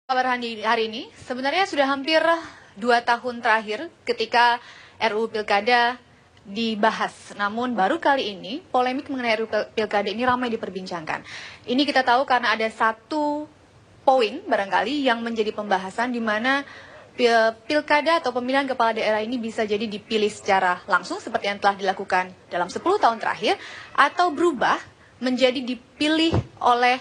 Kabar hari ini sebenarnya sudah hampir 2 tahun terakhir ketika RUU Pilkada dibahas. Namun baru kali ini polemik mengenai RUU Pilkada ini ramai diperbincangkan. Ini kita tahu karena ada satu poin barangkali yang menjadi pembahasan di mana pilkada atau pemilihan kepala daerah ini bisa jadi dipilih secara langsung seperti yang telah dilakukan dalam 10 tahun terakhir atau berubah menjadi dipilih oleh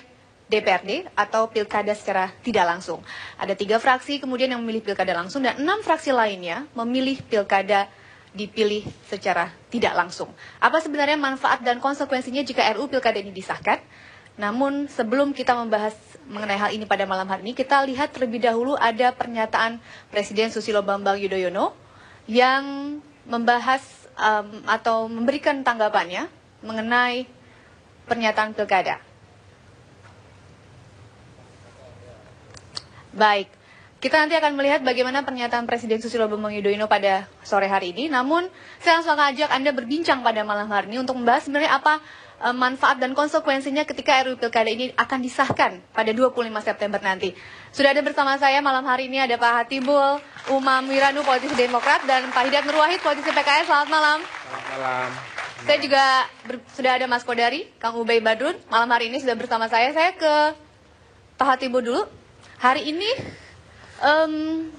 DPRD atau pilkada secara tidak langsung. Ada 3 fraksi kemudian yang memilih pilkada langsung dan 6 fraksi lainnya memilih pilkada dipilih secara tidak langsung. Apa sebenarnya manfaat dan konsekuensinya jika RUU Pilkada ini disahkan? Namun sebelum kita membahas mengenai hal ini pada malam hari ini, kita lihat terlebih dahulu ada pernyataan Presiden Susilo Bambang Yudhoyono yang membahas atau memberikan tanggapannya mengenai pernyataan pilkada. Baik, kita nanti akan melihat bagaimana pernyataan Presiden Susilo Bambang Yudhoyono pada sore hari ini. Namun, saya langsung akan ajak Anda berbincang pada malam hari ini untuk membahas sebenarnya apa manfaat dan konsekuensinya ketika RUU Pilkada ini akan disahkan pada 25 September nanti. Sudah ada bersama saya malam hari ini ada Pak Hatibul Umam Wiranu, politisi Demokrat, dan Pak Hidayat Nur Wahid, politisi PKS. Selamat malam. Selamat malam. Saya juga sudah ada Mas Kodari, Kang Ubay Badrun. Malam hari ini sudah bersama saya. Saya ke Pak Hatibul dulu. Hari ini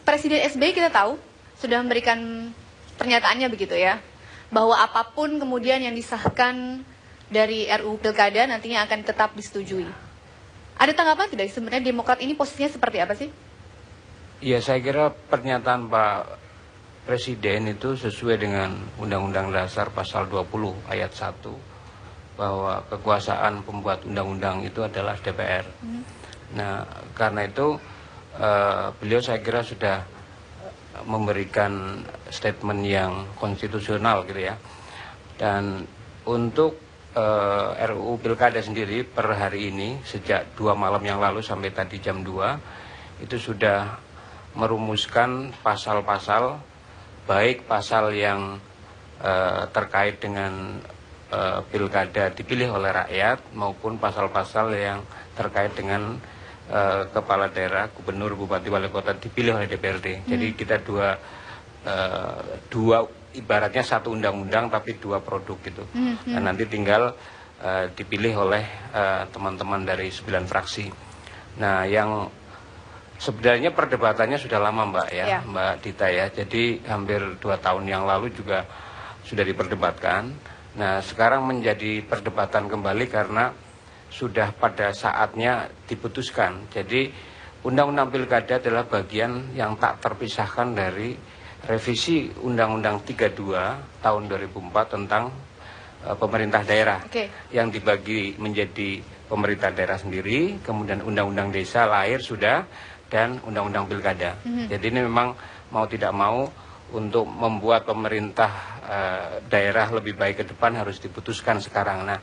Presiden SBY kita tahu sudah memberikan pernyataannya begitu ya, bahwa apapun kemudian yang disahkan dari RUU Pilkada nantinya akan tetap disetujui. Ada tanggapan tidak sebenarnya Demokrat ini posisinya seperti apa sih? Iya, saya kira pernyataan Pak Presiden itu sesuai dengan Undang-Undang Dasar Pasal 20 Ayat 1 bahwa kekuasaan pembuat undang-undang itu adalah DPR. Nah, karena itu beliau saya kira sudah memberikan statement yang konstitusional gitu ya. Dan untuk RUU Pilkada sendiri per hari ini sejak 2 malam yang lalu sampai tadi jam 2 itu sudah merumuskan pasal-pasal, baik pasal yang terkait dengan pilkada dipilih oleh rakyat maupun pasal-pasal yang terkait dengan kepala daerah, gubernur, bupati, wali kota dipilih oleh DPRD. Jadi kita dua ibaratnya satu undang-undang tapi 2 produk gitu. Dan nanti tinggal dipilih oleh teman-teman dari 9 fraksi. Nah, yang sebenarnya perdebatannya sudah lama Mbak ya, Mbak Dita ya. Jadi hampir 2 tahun yang lalu juga sudah diperdebatkan. Nah, sekarang menjadi perdebatan kembali karena sudah pada saatnya diputuskan. Jadi Undang-Undang Pilkada adalah bagian yang tak terpisahkan dari revisi Undang-Undang 32 tahun 2004 tentang pemerintah daerah, yang dibagi menjadi pemerintah daerah sendiri, kemudian Undang-Undang Desa lahir sudah, dan Undang-Undang Pilkada. Jadi ini memang mau tidak mau untuk membuat pemerintah daerah lebih baik ke depan harus diputuskan sekarang. Nah,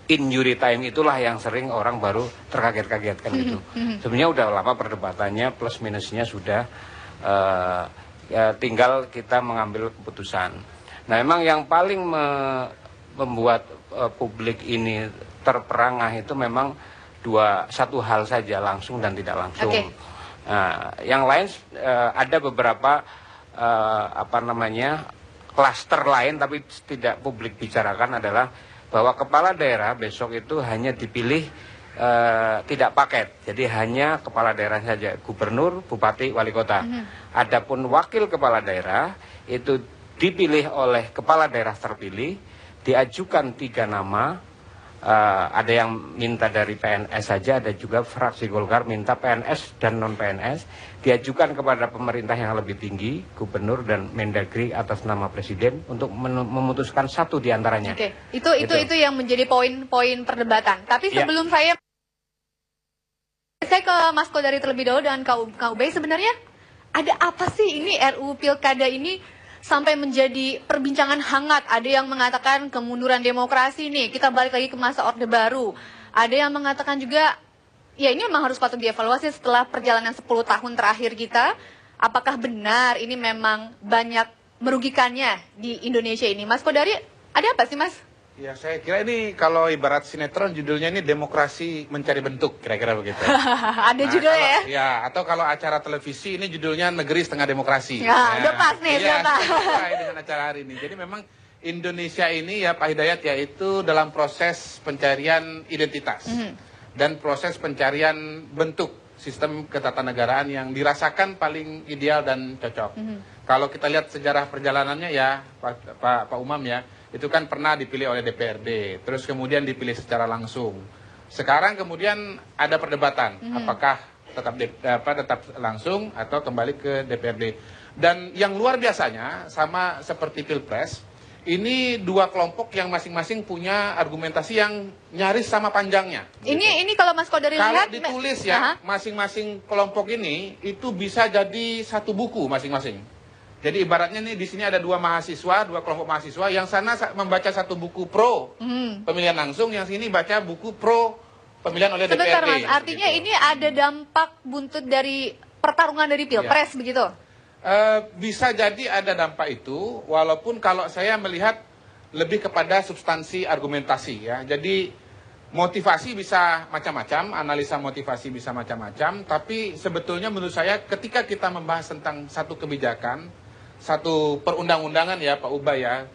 injury time itulah yang sering orang baru terkaget-kagetkan gitu. Sebenarnya udah lama perdebatannya, plus minusnya sudah, ya tinggal kita mengambil keputusan. Nah, memang yang paling membuat publik ini terperangah itu memang satu hal saja, langsung dan tidak langsung. Nah, yang lain ada beberapa klaster lain tapi tidak publik bicarakan adalah bahwa kepala daerah besok itu hanya dipilih tidak paket, jadi hanya kepala daerah saja, gubernur, bupati, wali kota. Adapun wakil kepala daerah itu dipilih oleh kepala daerah terpilih, diajukan 3 nama, ada yang minta dari PNS saja, ada juga fraksi Golkar minta PNS dan non PNS, diajukan kepada pemerintah yang lebih tinggi, gubernur dan Mendagri atas nama presiden untuk memutuskan satu di antaranya. Itu yang menjadi poin-poin perdebatan. Tapi sebelum saya ke Mas Kodari terlebih dahulu dan Kang Ubay, sebenarnya ada apa sih ini RUU Pilkada ini sampai menjadi perbincangan hangat? Ada yang mengatakan kemunduran demokrasi nih, kita balik lagi ke masa Orde Baru. Ada yang mengatakan juga, ya ini memang harus patut dievaluasi setelah perjalanan 10 tahun terakhir kita. Apakah benar ini memang banyak merugikannya di Indonesia ini? Mas Kodari, ada apa sih Mas? Ya, saya kira ini kalau ibarat sinetron judulnya ini demokrasi mencari bentuk, kira-kira begitu. Ada juga kalau, ya? Ya, atau kalau acara televisi ini judulnya Negeri Setengah Demokrasi. Ya, udah pas nih, iya, udah pas. sesuai dengan acara hari ini. Jadi memang Indonesia ini ya Pak Hidayat yaitu dalam proses pencarian identitas dan proses pencarian bentuk sistem ketatanegaraan yang dirasakan paling ideal dan cocok. Kalau kita lihat sejarah perjalanannya ya Pak Umam ya, itu kan pernah dipilih oleh DPRD, terus kemudian dipilih secara langsung. Sekarang kemudian ada perdebatan, apakah tetap langsung atau kembali ke DPRD. Dan yang luar biasanya, sama seperti Pilpres, ini dua kelompok yang masing-masing punya argumentasi yang nyaris sama panjangnya. Ini kalau Mas Kodari Kalau lihat, ditulis ya, masing-masing kelompok ini itu bisa jadi satu buku masing-masing. Jadi ibaratnya nih di sini ada dua kelompok mahasiswa, yang sana membaca satu buku pro pemilihan langsung, yang sini baca buku pro pemilihan oleh sebentar DPRD. Mas, artinya ini ada dampak buntut dari pertarungan dari Pilpres begitu? Bisa jadi ada dampak itu, walaupun kalau saya melihat lebih kepada substansi argumentasi ya. Jadi motivasi bisa macam-macam, analisa motivasi bisa macam-macam, tapi sebetulnya menurut saya ketika kita membahas tentang satu kebijakan, satu perundang-undangan ya Pak Ubay ya,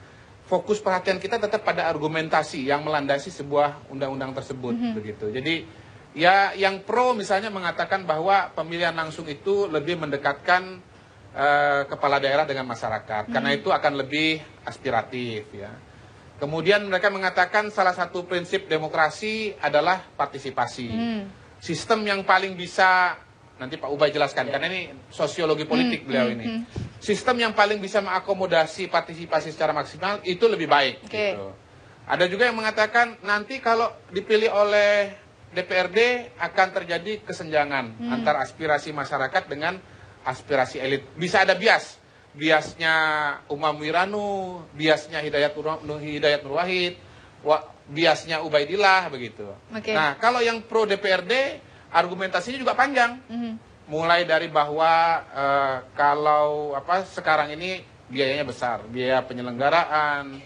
fokus perhatian kita tetap pada argumentasi yang melandasi sebuah undang-undang tersebut begitu. Jadi ya yang pro misalnya mengatakan bahwa pemilihan langsung itu lebih mendekatkan kepala daerah dengan masyarakat, karena itu akan lebih aspiratif ya. Kemudian mereka mengatakan salah satu prinsip demokrasi adalah partisipasi. Sistem yang paling bisa, nanti Pak Ubay jelaskan, karena ini sosiologi politik beliau ini. Sistem yang paling bisa mengakomodasi partisipasi secara maksimal itu lebih baik. Gitu. Ada juga yang mengatakan nanti kalau dipilih oleh DPRD akan terjadi kesenjangan antara aspirasi masyarakat dengan aspirasi elit. Bisa ada biasnya Umam Wiranu, biasnya Hidayat Nur Wahid, biasnya Ubaidillah begitu. Nah, kalau yang pro DPRD argumentasinya juga panjang. Mulai dari bahwa kalau sekarang ini biayanya besar, biaya penyelenggaraan,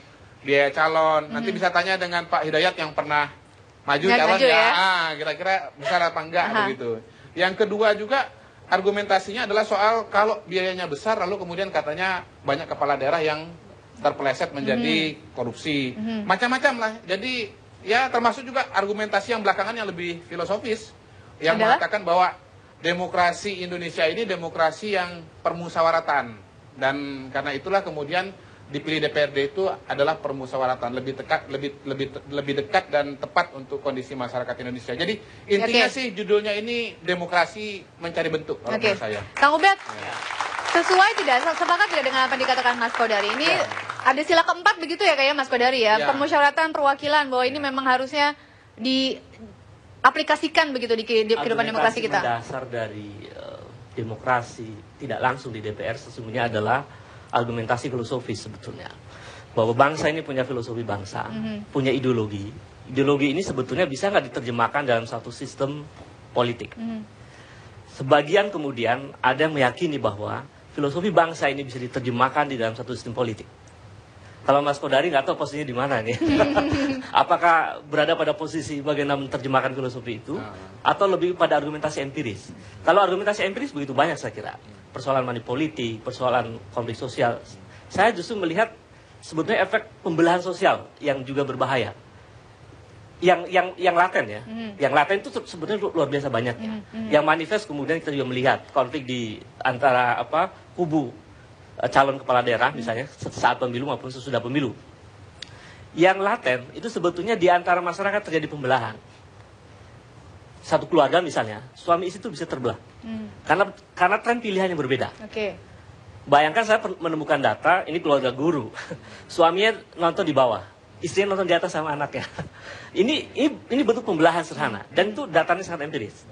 biaya calon. Nanti bisa tanya dengan Pak Hidayat yang pernah maju calon ya, kira-kira besar apa enggak begitu. Yang kedua juga argumentasinya adalah soal kalau biayanya besar, lalu kemudian katanya banyak kepala daerah yang terpeleset menjadi korupsi, macam-macam lah. Jadi ya termasuk juga argumentasi yang belakangan yang lebih filosofis, yang mengatakan bahwa demokrasi Indonesia ini demokrasi yang permusyawaratan, dan karena itulah kemudian dipilih DPRD itu adalah permusyawaratan, lebih dekat dan tepat untuk kondisi masyarakat Indonesia. Jadi intinya sih judulnya ini demokrasi mencari bentuk kalau menurut saya. Kang Ubed, sesuai tidak, sepakat tidak dengan apa yang dikatakan Mas Kodari? Ini ada sila keempat begitu ya kayaknya Mas Kodari ya, permusyawaratan perwakilan, bahwa ini memang harusnya diaplikasikan begitu di kehidupan demokrasi kita. Dasar dari demokrasi tidak langsung di DPR sesungguhnya adalah argumentasi filosofis sebetulnya, bahwa bangsa ini punya filosofi bangsa, punya ideologi. Ideologi ini sebetulnya bisa nggak diterjemahkan dalam satu sistem politik. Sebagian kemudian ada yang meyakini bahwa filosofi bangsa ini bisa diterjemahkan di dalam satu sistem politik. Kalau Mas Kodari nggak tahu posisinya di mana nih. Apakah berada pada posisi bagaimana menerjemahkan filosofi itu, atau lebih pada argumentasi empiris? Kalau argumentasi empiris begitu banyak saya kira. Persoalan money politik, persoalan konflik sosial. Saya justru melihat sebetulnya efek pembelahan sosial yang juga berbahaya. Yang laten ya. Yang laten itu sebetulnya luar biasa banyaknya. Yang manifest kemudian kita juga melihat konflik di antara kubu calon kepala daerah misalnya saat pemilu maupun sesudah pemilu. Yang laten itu sebetulnya di antara masyarakat terjadi pembelahan. Satu keluarga misalnya, suami istri itu bisa terbelah. Karena tren pilihan yang berbeda. Bayangkan saya menemukan data, ini keluarga guru. Suaminya nonton di bawah, istrinya nonton di atas sama anaknya. Ini bentuk pembelahan sederhana, dan itu datanya sangat empiris.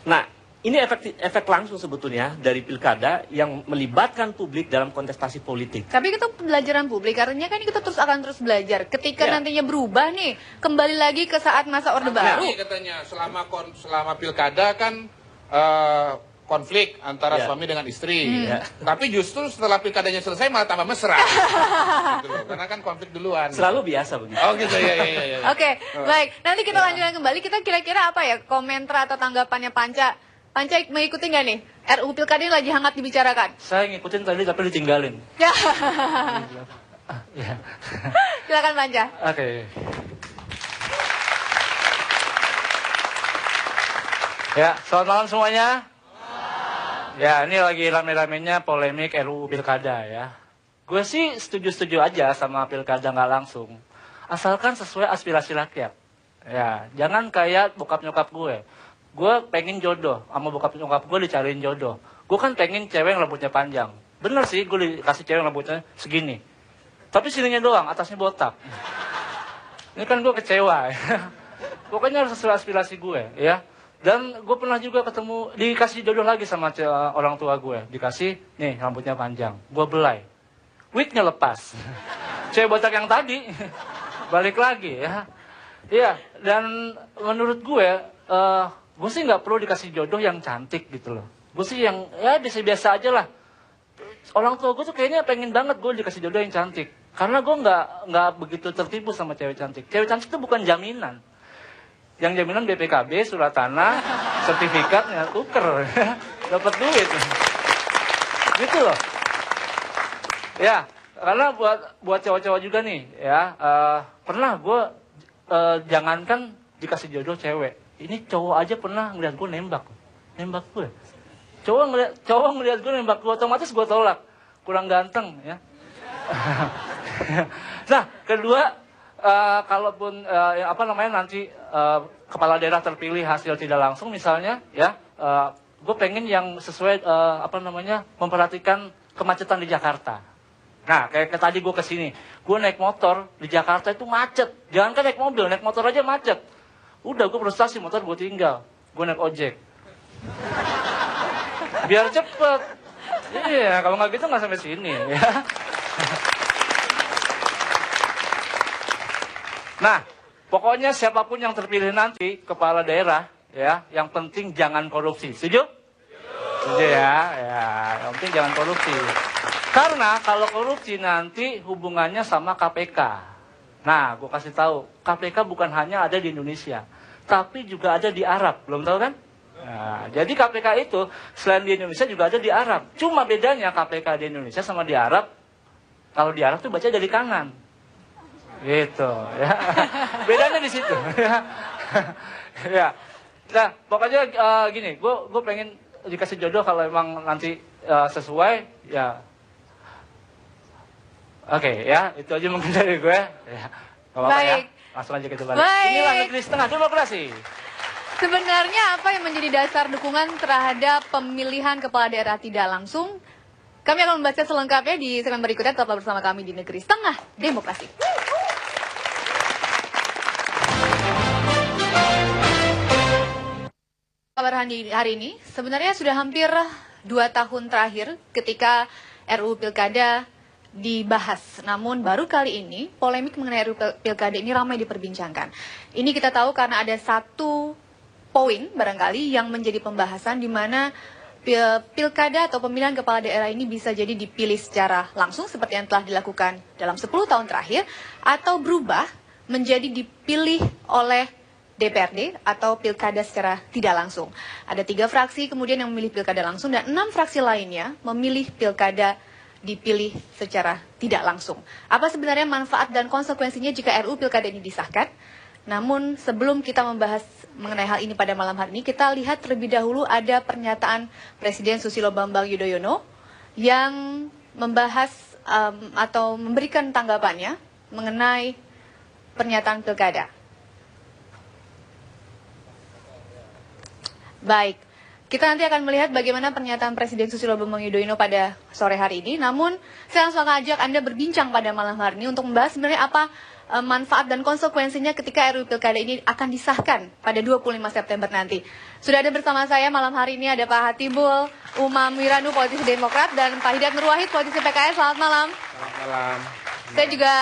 Nah, ini efek langsung sebetulnya dari pilkada yang melibatkan publik dalam kontestasi politik. Tapi itu pembelajaran publik, artinya kan kita akan terus belajar. Ketika nantinya berubah nih, kembali lagi ke saat masa Orde Baru. Katanya selama pilkada kan konflik antara Ya. suami dengan istri. Tapi justru setelah pilkadanya selesai malah tambah mesra. Gitu loh. Karena kan konflik duluan. Selalu biasa begitu. Oh gitu ya. Oke, baik. Nanti kita lanjutkan kembali. Kita kira-kira apa ya komentar atau tanggapannya Panca? Panca mengikuti nggak nih? RUU Pilkada ini lagi hangat dibicarakan. Saya ngikutin tadi tapi ditinggalin. Ya. Ya. Silakan Panca. Oke. Ya, selamat malam semuanya. Ya, ini lagi rame-ramenya polemik RUU Pilkada ya. Gue sih setuju-setuju aja sama pilkada nggak langsung. Asalkan sesuai aspirasi rakyat. Ya, jangan kayak bokap nyokap gue. Gue pengen jodoh, sama bokap nyokap gue dicariin jodoh. Gue kan pengen cewek yang rambutnya panjang. Bener sih, gue dikasih cewek yang rambutnya segini. Tapi sininya doang, atasnya botak. Ini kan gue kecewa ya. Pokoknya harus sesuai aspirasi gue ya. Dan gue pernah juga ketemu, dikasih jodoh lagi sama orang tua gue. Dikasih, nih rambutnya panjang. Gue belai. Wignya lepas. Cewek botak yang tadi, balik lagi ya. Iya, dan menurut gue sih nggak perlu dikasih jodoh yang cantik gitu loh. Gue sih yang, ya biasa-biasa aja lah. Orang tua gue tuh kayaknya pengen banget gue dikasih jodoh yang cantik. Karena gue nggak begitu tertipu sama cewek cantik. Cewek cantik itu bukan jaminan. Yang jaminan BPKB, surat tanah, sertifikat, ya tuker, dapat duit, gitu loh. Ya, karena buat cowok-cowok juga nih, ya pernah gue jangankan dikasih jodoh cewek, ini cowok aja pernah ngeliat gue nembak gue. Cowok ngeliat gue nembak gue, otomatis gue tolak, kurang ganteng, ya. Nah, kedua. Kalaupun nanti kepala daerah terpilih hasil tidak langsung misalnya ya gue pengen yang sesuai memperhatikan kemacetan di Jakarta. Nah kayak tadi gue kesini gue naik motor di Jakarta itu macet, jangan kan naik mobil, naik motor aja macet. Udah gue frustasi, motor gue tinggal, gue naik ojek biar cepet. Iya, kalau nggak gitu nggak sampai sini ya. Nah, pokoknya siapapun yang terpilih nanti kepala daerah, ya, yang penting jangan korupsi. Setuju? Setuju ya. Yang penting jangan korupsi. Karena kalau korupsi nanti hubungannya sama KPK. Nah, gue kasih tahu, KPK bukan hanya ada di Indonesia, tapi juga ada di Arab. Belum tahu kan? Nah, jadi KPK itu selain di Indonesia juga ada di Arab. Cuma bedanya KPK di Indonesia sama di Arab, kalau di Arab tuh baca dari kanan. Gitu ya. Bedanya di situ ya. Ya. Nah, pokoknya gini, gue pengen dikasih jodoh kalau emang nanti sesuai ya. Oke, ya, itu aja mungkin dari gue ya. Gak apa-apa ya. Langsung aja kita balik. Inilah negeri setengah demokrasi. Sebenarnya apa yang menjadi dasar dukungan terhadap pemilihan kepala daerah tidak langsung? Kami akan membaca selengkapnya di segmen berikutnya. Tetaplah bersama kami di Negeri Setengah Demokrasi. Kabar hari ini, sebenarnya sudah hampir 2 tahun terakhir ketika RUU Pilkada dibahas. Namun baru kali ini polemik mengenai RUU Pilkada ini ramai diperbincangkan. Ini kita tahu karena ada satu poin barangkali yang menjadi pembahasan di mana pilkada atau pemilihan kepala daerah ini bisa jadi dipilih secara langsung seperti yang telah dilakukan dalam 10 tahun terakhir atau berubah menjadi dipilih oleh DPRD atau pilkada secara tidak langsung. Ada 3 fraksi kemudian yang memilih pilkada langsung dan 6 fraksi lainnya memilih pilkada dipilih secara tidak langsung. Apa sebenarnya manfaat dan konsekuensinya jika RUU Pilkada ini disahkan? Namun sebelum kita membahas mengenai hal ini pada malam hari ini, kita lihat terlebih dahulu ada pernyataan Presiden Susilo Bambang Yudhoyono yang membahas atau memberikan tanggapannya mengenai pernyataan pilkada. Baik, kita nanti akan melihat bagaimana pernyataan Presiden Susilo Bambang Yudhoyono pada sore hari ini. Namun, saya langsung akan ajak Anda berbincang pada malam hari ini untuk membahas sebenarnya apa manfaat dan konsekuensinya ketika RUU Pilkada ini akan disahkan pada 25 September nanti. Sudah ada bersama saya malam hari ini ada Pak Hatibul Umam Wiranu, politisi Demokrat, dan Pak Hidayat Nur Wahid, politisi PKS. Selamat malam. Selamat malam. Saya juga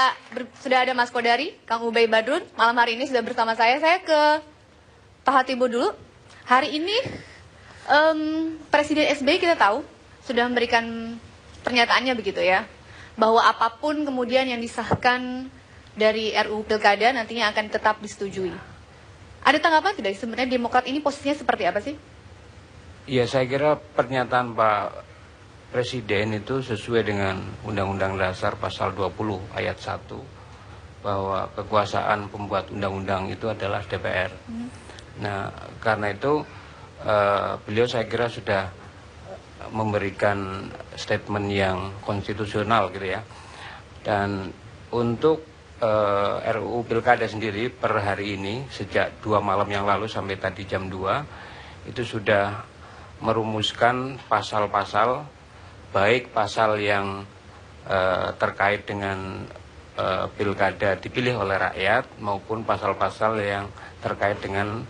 sudah ada Mas Kodari, Kang Ubay Badrun. Malam hari ini sudah bersama saya. Saya ke Pak Hatibul dulu. Hari ini Presiden SBY kita tahu sudah memberikan pernyataannya begitu ya, bahwa apapun kemudian yang disahkan dari RUU Pilkada nantinya akan tetap disetujui. Ada tanggapan tidak sebenarnya Demokrat ini posisinya seperti apa sih? Ya, saya kira pernyataan Pak Presiden itu sesuai dengan Undang-Undang Dasar Pasal 20 Ayat 1, bahwa kekuasaan pembuat undang-undang itu adalah DPR. Nah, karena itu beliau saya kira sudah memberikan statement yang konstitusional gitu ya. Dan untuk RUU Pilkada sendiri per hari ini sejak 2 malam yang lalu sampai tadi jam 2 itu sudah merumuskan pasal-pasal, baik pasal yang terkait dengan pilkada dipilih oleh rakyat maupun pasal-pasal yang terkait dengan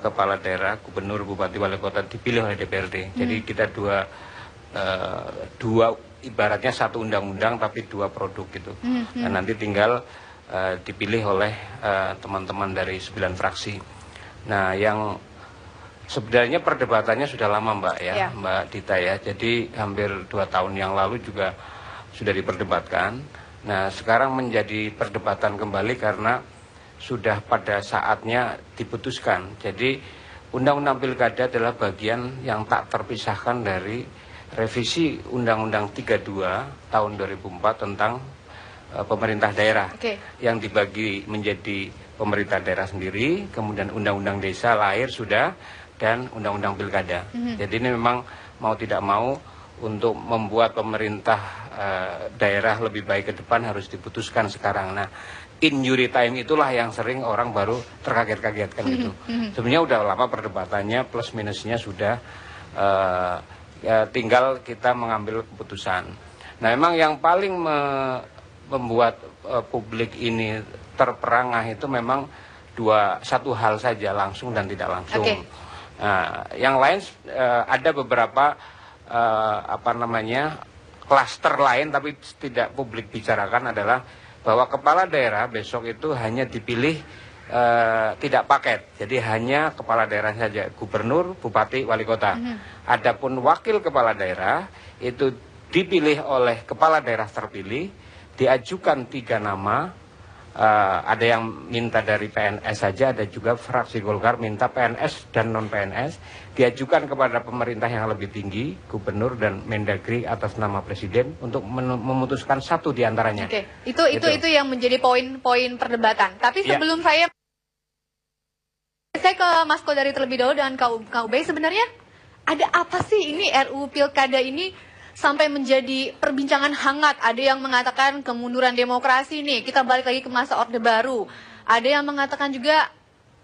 kepala daerah, gubernur, bupati, wali kota dipilih oleh DPRD. Jadi kita dua ibaratnya satu undang-undang tapi 2 produk gitu. Dan nanti tinggal dipilih oleh teman-teman dari 9 fraksi. Nah, yang sebenarnya perdebatannya sudah lama Mbak ya, Mbak Dita ya. Jadi hampir 2 tahun yang lalu juga sudah diperdebatkan. Nah, sekarang menjadi perdebatan kembali karena sudah pada saatnya diputuskan. Jadi Undang-Undang Pilkada adalah bagian yang tak terpisahkan dari revisi Undang-Undang 32 tahun 2004 tentang pemerintah daerah, yang dibagi menjadi pemerintah daerah sendiri, kemudian Undang-Undang Desa lahir sudah, dan Undang-Undang Pilkada. Jadi ini memang mau tidak mau untuk membuat pemerintah daerah lebih baik ke depan harus diputuskan sekarang. Nah, injury time itulah yang sering orang baru terkaget-kagetkan gitu. Sebenarnya udah lama perdebatannya, plus minusnya sudah, ya tinggal kita mengambil keputusan. Nah, memang yang paling membuat publik ini terperangah itu memang satu hal saja, langsung dan tidak langsung. Nah, yang lain ada beberapa klaster lain tapi tidak publik bicarakan adalah bahwa kepala daerah besok itu hanya dipilih tidak paket, jadi hanya kepala daerah saja, gubernur, bupati, wali kota. Adapun wakil kepala daerah itu dipilih oleh kepala daerah terpilih, diajukan 3 nama, ada yang minta dari PNS saja, ada juga fraksi Golkar minta PNS dan non PNS, diajukan kepada pemerintah yang lebih tinggi, gubernur dan Mendagri atas nama presiden untuk memutuskan satu di antaranya. Itu yang menjadi poin-poin perdebatan. Tapi sebelum saya ke Mas Kodari terlebih dahulu dan Kak Ubay, sebenarnya ada apa sih ini RUU Pilkada ini sampai menjadi perbincangan hangat? Ada yang mengatakan kemunduran demokrasi nih, kita balik lagi ke masa Orde Baru. Ada yang mengatakan juga,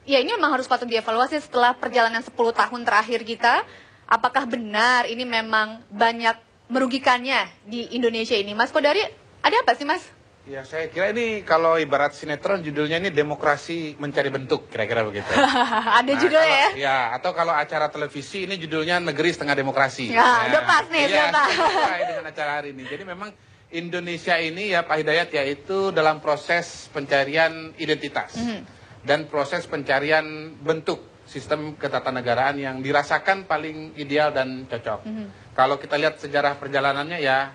ya ini memang harus patut dievaluasi setelah perjalanan 10 tahun terakhir kita. Apakah benar ini memang banyak merugikannya di Indonesia ini? Mas Kodari, ada apa sih Mas? Ya, saya kira ini kalau ibarat sinetron judulnya ini demokrasi mencari bentuk, kira-kira begitu. Ada judulnya ya? Ya, atau kalau acara televisi ini judulnya Negeri Setengah Demokrasi. Ya, udah pas nih, sesuai dengan acara hari ini. Jadi memang Indonesia ini ya Pak Hidayat ya itu dalam proses pencarian identitas dan proses pencarian bentuk sistem ketatanegaraan yang dirasakan paling ideal dan cocok. Kalau kita lihat sejarah perjalanannya ya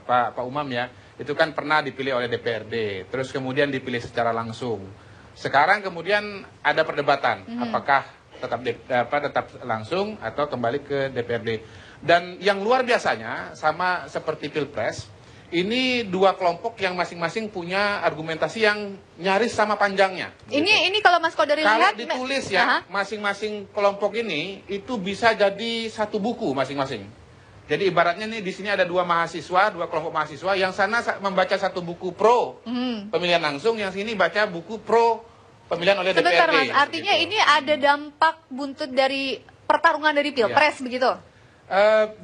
Pak Umam ya, itu kan pernah dipilih oleh DPRD, terus kemudian dipilih secara langsung. Sekarang kemudian ada perdebatan, apakah tetap langsung atau kembali ke DPRD. Dan yang luar biasanya, sama seperti Pilpres, ini 2 kelompok yang masing-masing punya argumentasi yang nyaris sama panjangnya. Ini kalau Mas Kodari lihat, kalau ditulis ya, masing-masing kelompok ini itu bisa jadi satu buku masing-masing. Jadi ibaratnya nih di sini ada 2 mahasiswa, 2 kelompok mahasiswa, yang sana membaca satu buku pro pemilihan langsung, yang sini baca buku pro pemilihan oleh DPRD. Sebentar Mas, artinya ini ada dampak buntut dari pertarungan dari Pilpres begitu?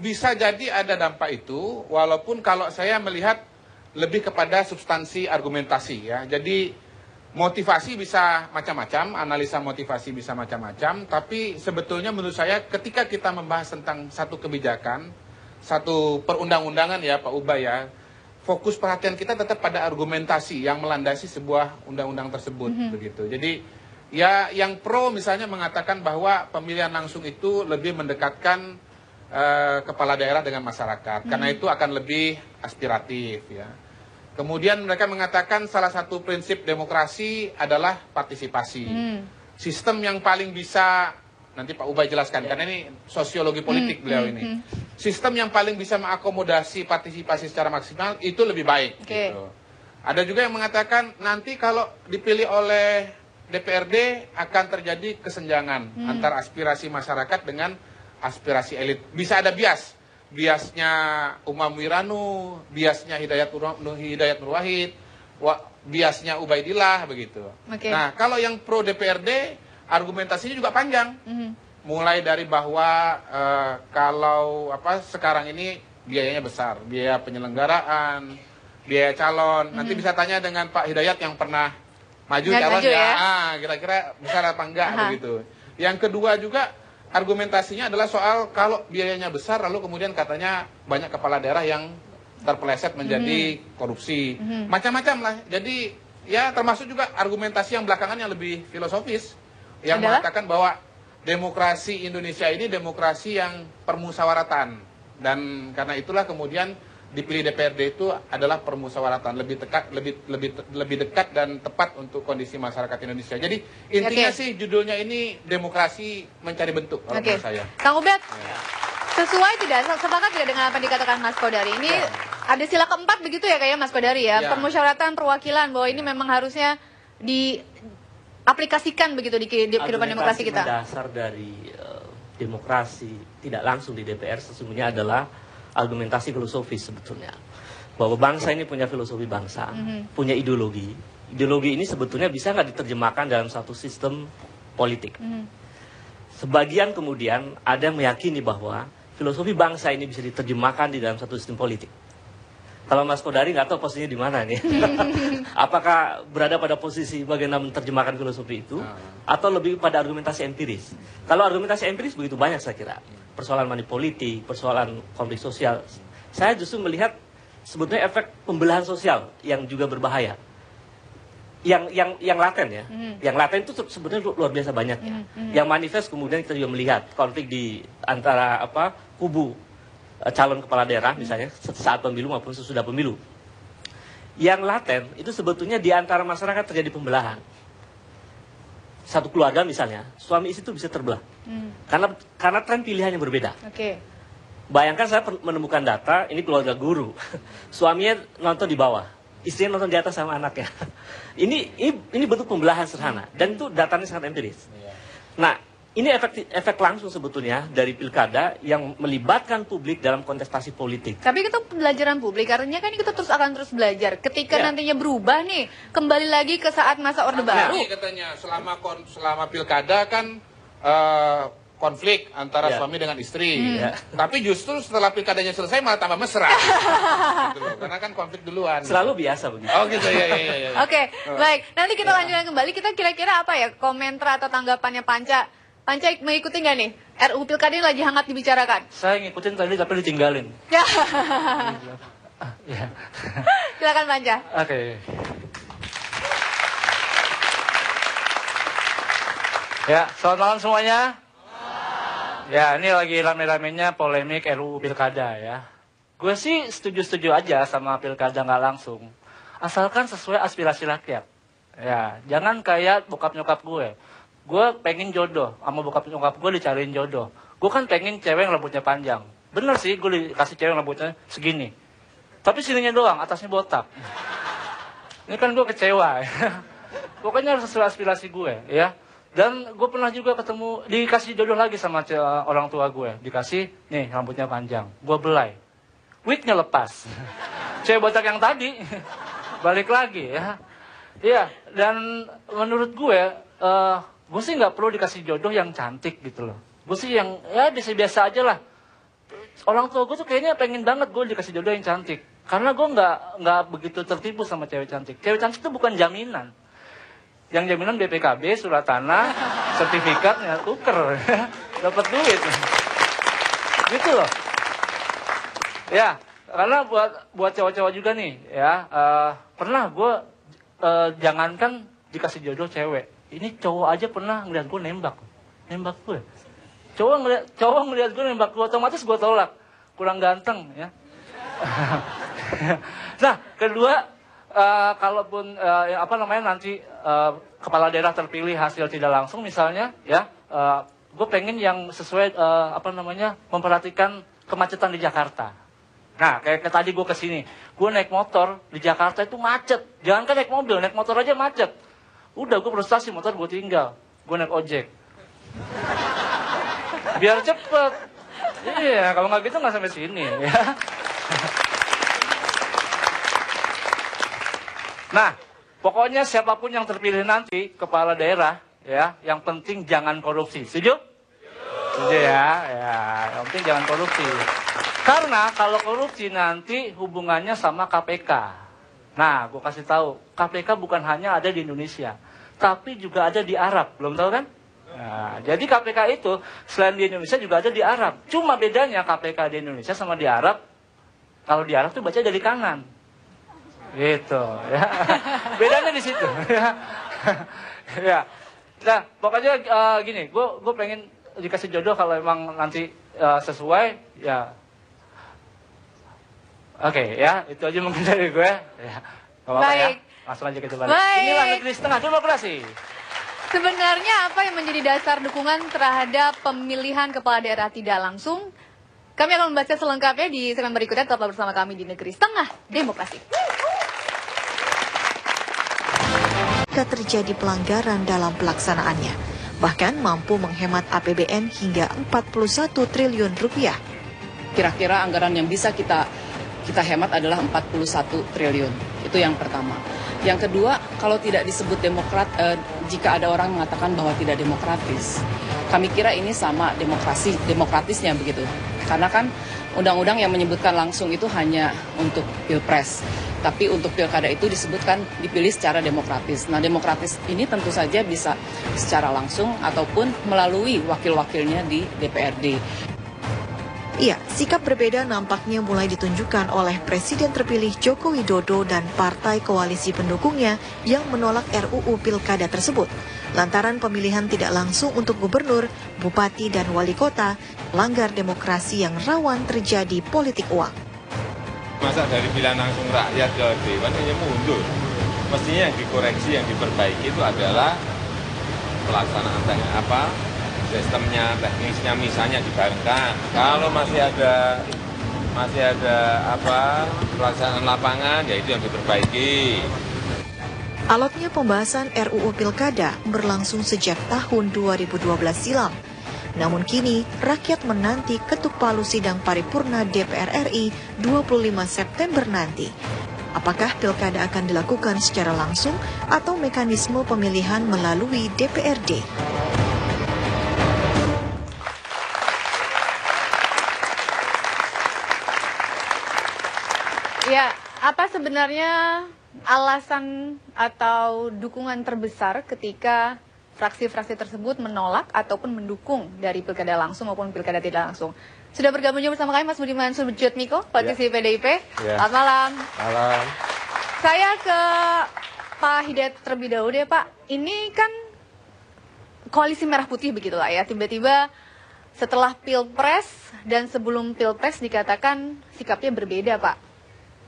Bisa jadi ada dampak itu, walaupun kalau saya melihat lebih kepada substansi argumentasi ya. Jadi motivasi bisa macam-macam, analisa motivasi bisa macam-macam, tapi sebetulnya menurut saya ketika kita membahas tentang satu kebijakan, satu perundang-undangan ya Pak Ubay ya, fokus perhatian kita tetap pada argumentasi yang melandasi sebuah undang-undang tersebut begitu. Jadi Ya, yang pro misalnya mengatakan bahwa pemilihan langsung itu lebih mendekatkan kepala daerah dengan masyarakat, karena itu akan lebih aspiratif ya. Kemudian mereka mengatakan salah satu prinsip demokrasi adalah partisipasi. Sistem yang paling bisa, nanti Pak Ubay jelaskan, karena ini sosiologi politik beliau ini. Sistem yang paling bisa mengakomodasi partisipasi secara maksimal itu lebih baik. Gitu. Ada juga yang mengatakan nanti kalau dipilih oleh DPRD akan terjadi kesenjangan antara aspirasi masyarakat dengan aspirasi elit. Bisa ada bias. Biasnya Umam Wiranu, biasnya Hidayat Nur Wahid, biasnya Ubaidillah, begitu. Nah, kalau yang pro DPRD, argumentasinya juga panjang. Mulai dari bahwa kalau sekarang ini biayanya besar, biaya penyelenggaraan, biaya calon. Nanti bisa tanya dengan Pak Hidayat yang pernah maju calon ya. Kira-kira besar apa enggak begitu. Yang kedua juga argumentasinya adalah soal kalau biayanya besar lalu kemudian katanya banyak kepala daerah yang terpeleset menjadi korupsi. Macam-macam lah. Jadi ya termasuk juga argumentasi yang belakangan yang lebih filosofis yang mengatakan bahwa demokrasi Indonesia ini demokrasi yang permusawaratan, dan karena itulah kemudian dipilih DPRD itu adalah permusawaratan, lebih dekat dan tepat untuk kondisi masyarakat Indonesia. Jadi intinya sih judulnya ini demokrasi mencari bentuk kalau menurut saya. Kang Ubed, sesuai tidak, sepakat tidak dengan apa yang dikatakan Mas Kodari? Ini ada sila keempat begitu ya kayaknya Mas Kodari ya, permusyawaratan perwakilan, bahwa ini memang harusnya diaplikasikan begitu di kehidupan demokrasi kita. Dasar dari demokrasi tidak langsung di DPR sesungguhnya adalah argumentasi filosofis sebetulnya, bahwa bangsa ini punya filosofi bangsa, punya ideologi. Ideologi ini sebetulnya bisa nggak diterjemahkan dalam satu sistem politik. Sebagian kemudian ada yang meyakini bahwa filosofi bangsa ini bisa diterjemahkan di dalam satu sistem politik. Kalau Mas Kodari nggak tahu posisinya di mana nih. Apakah berada pada posisi bagaimana menerjemahkan filosofi itu, atau lebih pada argumentasi empiris? Kalau argumentasi empiris begitu banyak saya kira. Persoalan money politik, persoalan konflik sosial. Saya justru melihat sebetulnya efek pembelahan sosial yang juga berbahaya. Yang laten ya. Yang laten itu sebetulnya luar biasa banyak ya. Yang manifest kemudian kita juga melihat konflik di antara kubu calon kepala daerah misalnya saat pemilu maupun sesudah pemilu. Yang laten itu sebetulnya di antara masyarakat terjadi pembelahan. Satu keluarga misalnya, suami istri itu bisa terbelah. Karena tren pilihannya berbeda. Bayangkan saya menemukan data, ini keluarga guru. Suaminya nonton di bawah, istrinya nonton di atas sama anaknya. Ini bentuk pembelahan sederhana, dan itu datanya sangat empiris. Nah, ini efek langsung sebetulnya dari pilkada yang melibatkan publik dalam kontestasi politik. Tapi itu pembelajaran publik, artinya kan kita akan terus belajar. Ketika nantinya berubah nih, kembali lagi ke saat masa Orde Baru. Katanya selama pilkada kan konflik antara suami dengan istri. Tapi justru setelah pilkadanya selesai malah tambah mesra. Gitu. Karena kan konflik duluan. Selalu biasa begitu. Oh gitu ya. Oke, baik. Nanti kita lanjutkan kembali. Kita kira-kira apa ya komentar atau tanggapannya Panca mengikuti nggak nih? RUU Pilkada ini lagi hangat dibicarakan. Saya ngikutin tadi tapi ditinggalin. Silakan Panca. Oke. Ya, selamat malam semuanya. Ya, ini lagi rame-ramenya polemik RUU Pilkada ya. Gue sih setuju-setuju aja sama pilkada nggak langsung. Asalkan sesuai aspirasi rakyat. Ya, jangan kayak bokap nyokap gue. Gue pengen jodoh, sama bokap nyokap gue dicariin jodoh. Gue kan pengen cewek yang rambutnya panjang. Bener sih, gue dikasih cewek yang rambutnya segini. Tapi sininya doang, atasnya botak. Ini kan gue kecewa. Pokoknya harus sesuai aspirasi gue, ya. Dan gue pernah juga dikasih jodoh lagi sama orang tua gue. Dikasih, nih rambutnya panjang. Gue belai. Wignya lepas. Cewek botak yang tadi, balik lagi, ya. Iya, dan menurut gue sih nggak perlu dikasih jodoh yang cantik gitu loh. Gue sih yang ya biasa-biasa aja lah. Orang tua gue tuh kayaknya pengen banget gue dikasih jodoh yang cantik. Karena gue nggak begitu tertipu sama cewek cantik. Cewek cantik itu bukan jaminan. Yang jaminan BPKB, surat tanah, sertifikat, ya tuker, dapat duit. Gitu loh. Ya, karena buat cowok-cowok juga nih, ya pernah gue jangankan dikasih jodoh cewek. ini cowok aja pernah ngeliat gue nembak gue. Cowok ngeliat gue nembak gue, otomatis gue tolak, kurang ganteng ya. Nah, kedua, kalaupun nanti kepala daerah terpilih hasil tidak langsung misalnya ya, gue pengen yang sesuai memperhatikan kemacetan di Jakarta. Nah, kayak tadi gue kesini, gue naik motor di Jakarta itu macet. Jangan kan naik mobil, naik motor aja macet. Udah, gue frustasi, motor gue tinggal, gue naik ojek. Biar cepet. Iya, kalau nggak gitu nggak sampai sini ya. Nah, pokoknya siapapun yang terpilih nanti kepala daerah ya, yang penting jangan korupsi. Setuju? Setuju ya. Yang penting jangan korupsi. Karena kalau korupsi nanti hubungannya sama KPK. Nah, gue kasih tahu, KPK bukan hanya ada di Indonesia, tapi juga ada di Arab. Belum tahu kan? Nah, jadi KPK itu selain di Indonesia juga ada di Arab. Cuma bedanya KPK di Indonesia sama di Arab, kalau di Arab tuh baca dari kanan. Gitu ya. Bedanya di situ. Ya. Nah, pokoknya gini, gue pengen dikasih jodoh kalau emang nanti sesuai ya. Oke, ya, itu aja mungkin dari gue. Ya. Baik. Ya. Langsung aja kita balik. Baik. Inilah negeri setengah demokrasi. Sebenarnya apa yang menjadi dasar dukungan terhadap pemilihan kepala daerah tidak langsung? Kami akan membahasnya selengkapnya di segmen berikutnya. Tetaplah bersama kami di Negeri Setengah Demokrasi. Jika terjadi pelanggaran dalam pelaksanaannya, bahkan mampu menghemat APBN hingga 41 triliun rupiah. Kira-kira anggaran yang bisa kita hemat adalah 41 triliun. Itu yang pertama. Yang kedua, kalau tidak disebut jika ada orang mengatakan bahwa tidak demokratis, kami kira ini sama demokratisnya begitu. Karena kan undang-undang yang menyebutkan langsung itu hanya untuk pilpres. Tapi untuk pilkada itu disebutkan dipilih secara demokratis. Nah, demokratis ini tentu saja bisa secara langsung ataupun melalui wakil-wakilnya di DPRD. Iya, sikap berbeda nampaknya mulai ditunjukkan oleh Presiden terpilih Joko Widodo dan partai koalisi pendukungnya yang menolak RUU Pilkada tersebut. Lantaran pemilihan tidak langsung untuk gubernur, bupati, dan wali kota melanggar demokrasi yang rawan terjadi politik uang. Masa dari pilihan langsung rakyat ke Dewan hanya mundur. Mestinya yang dikoreksi, yang diperbaiki itu adalah pelaksanaan sistemnya, teknisnya misalnya dibarengkan. Kalau masih ada pelaksanaan lapangan, ya itu yang diperbaiki. Alotnya pembahasan RUU Pilkada berlangsung sejak tahun 2012 silam. Namun kini, rakyat menanti ketuk palu sidang paripurna DPR RI 25 September nanti. Apakah pilkada akan dilakukan secara langsung atau mekanisme pemilihan melalui DPRD? Ya, apa sebenarnya alasan atau dukungan terbesar ketika fraksi-fraksi tersebut menolak ataupun mendukung dari pilkada langsung maupun pilkada tidak langsung? Sudah bergabung bersama kami Mas Budiman Sujatmiko, politisi PDIP. Selamat malam. Malam. Saya ke Pak Hidayat terlebih dahulu deh Pak. Ini kan koalisi merah putih begitulah ya. Tiba-tiba setelah pilpres dan sebelum pilpres dikatakan sikapnya berbeda Pak.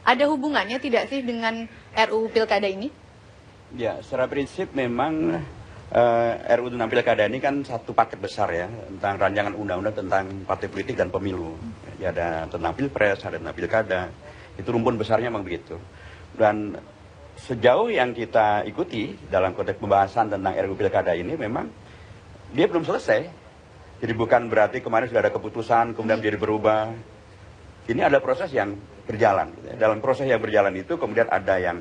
Ada hubungannya tidak sih dengan RUU Pilkada ini? Ya, secara prinsip memang RUU tentang Pilkada ini kan satu paket besar ya, tentang rancangan undang-undang tentang partai politik dan pemilu. Ya, ada tentang Pilpres, ada tentang Pilkada. Itu rumpun besarnya memang begitu. Dan sejauh yang kita ikuti dalam konteks pembahasan tentang RUU Pilkada ini memang dia belum selesai. Jadi bukan berarti kemarin sudah ada keputusan, kemudian jadi berubah. Ini ada proses yang berjalan. Dalam proses yang berjalan itu kemudian ada yang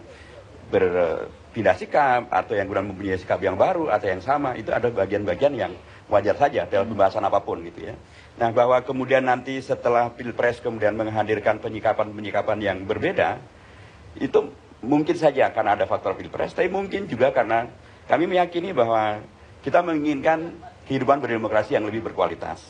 berpindah sikap, atau yang kemudian mempunyai sikap yang baru, atau yang sama. Itu ada bagian-bagian yang wajar saja dalam pembahasan apapun gitu ya. Nah, bahwa kemudian nanti setelah Pilpres kemudian menghadirkan penyikapan-penyikapan yang berbeda, itu mungkin saja karena ada faktor Pilpres, tapi mungkin juga karena kami meyakini bahwa kita menginginkan kehidupan berdemokrasi yang lebih berkualitas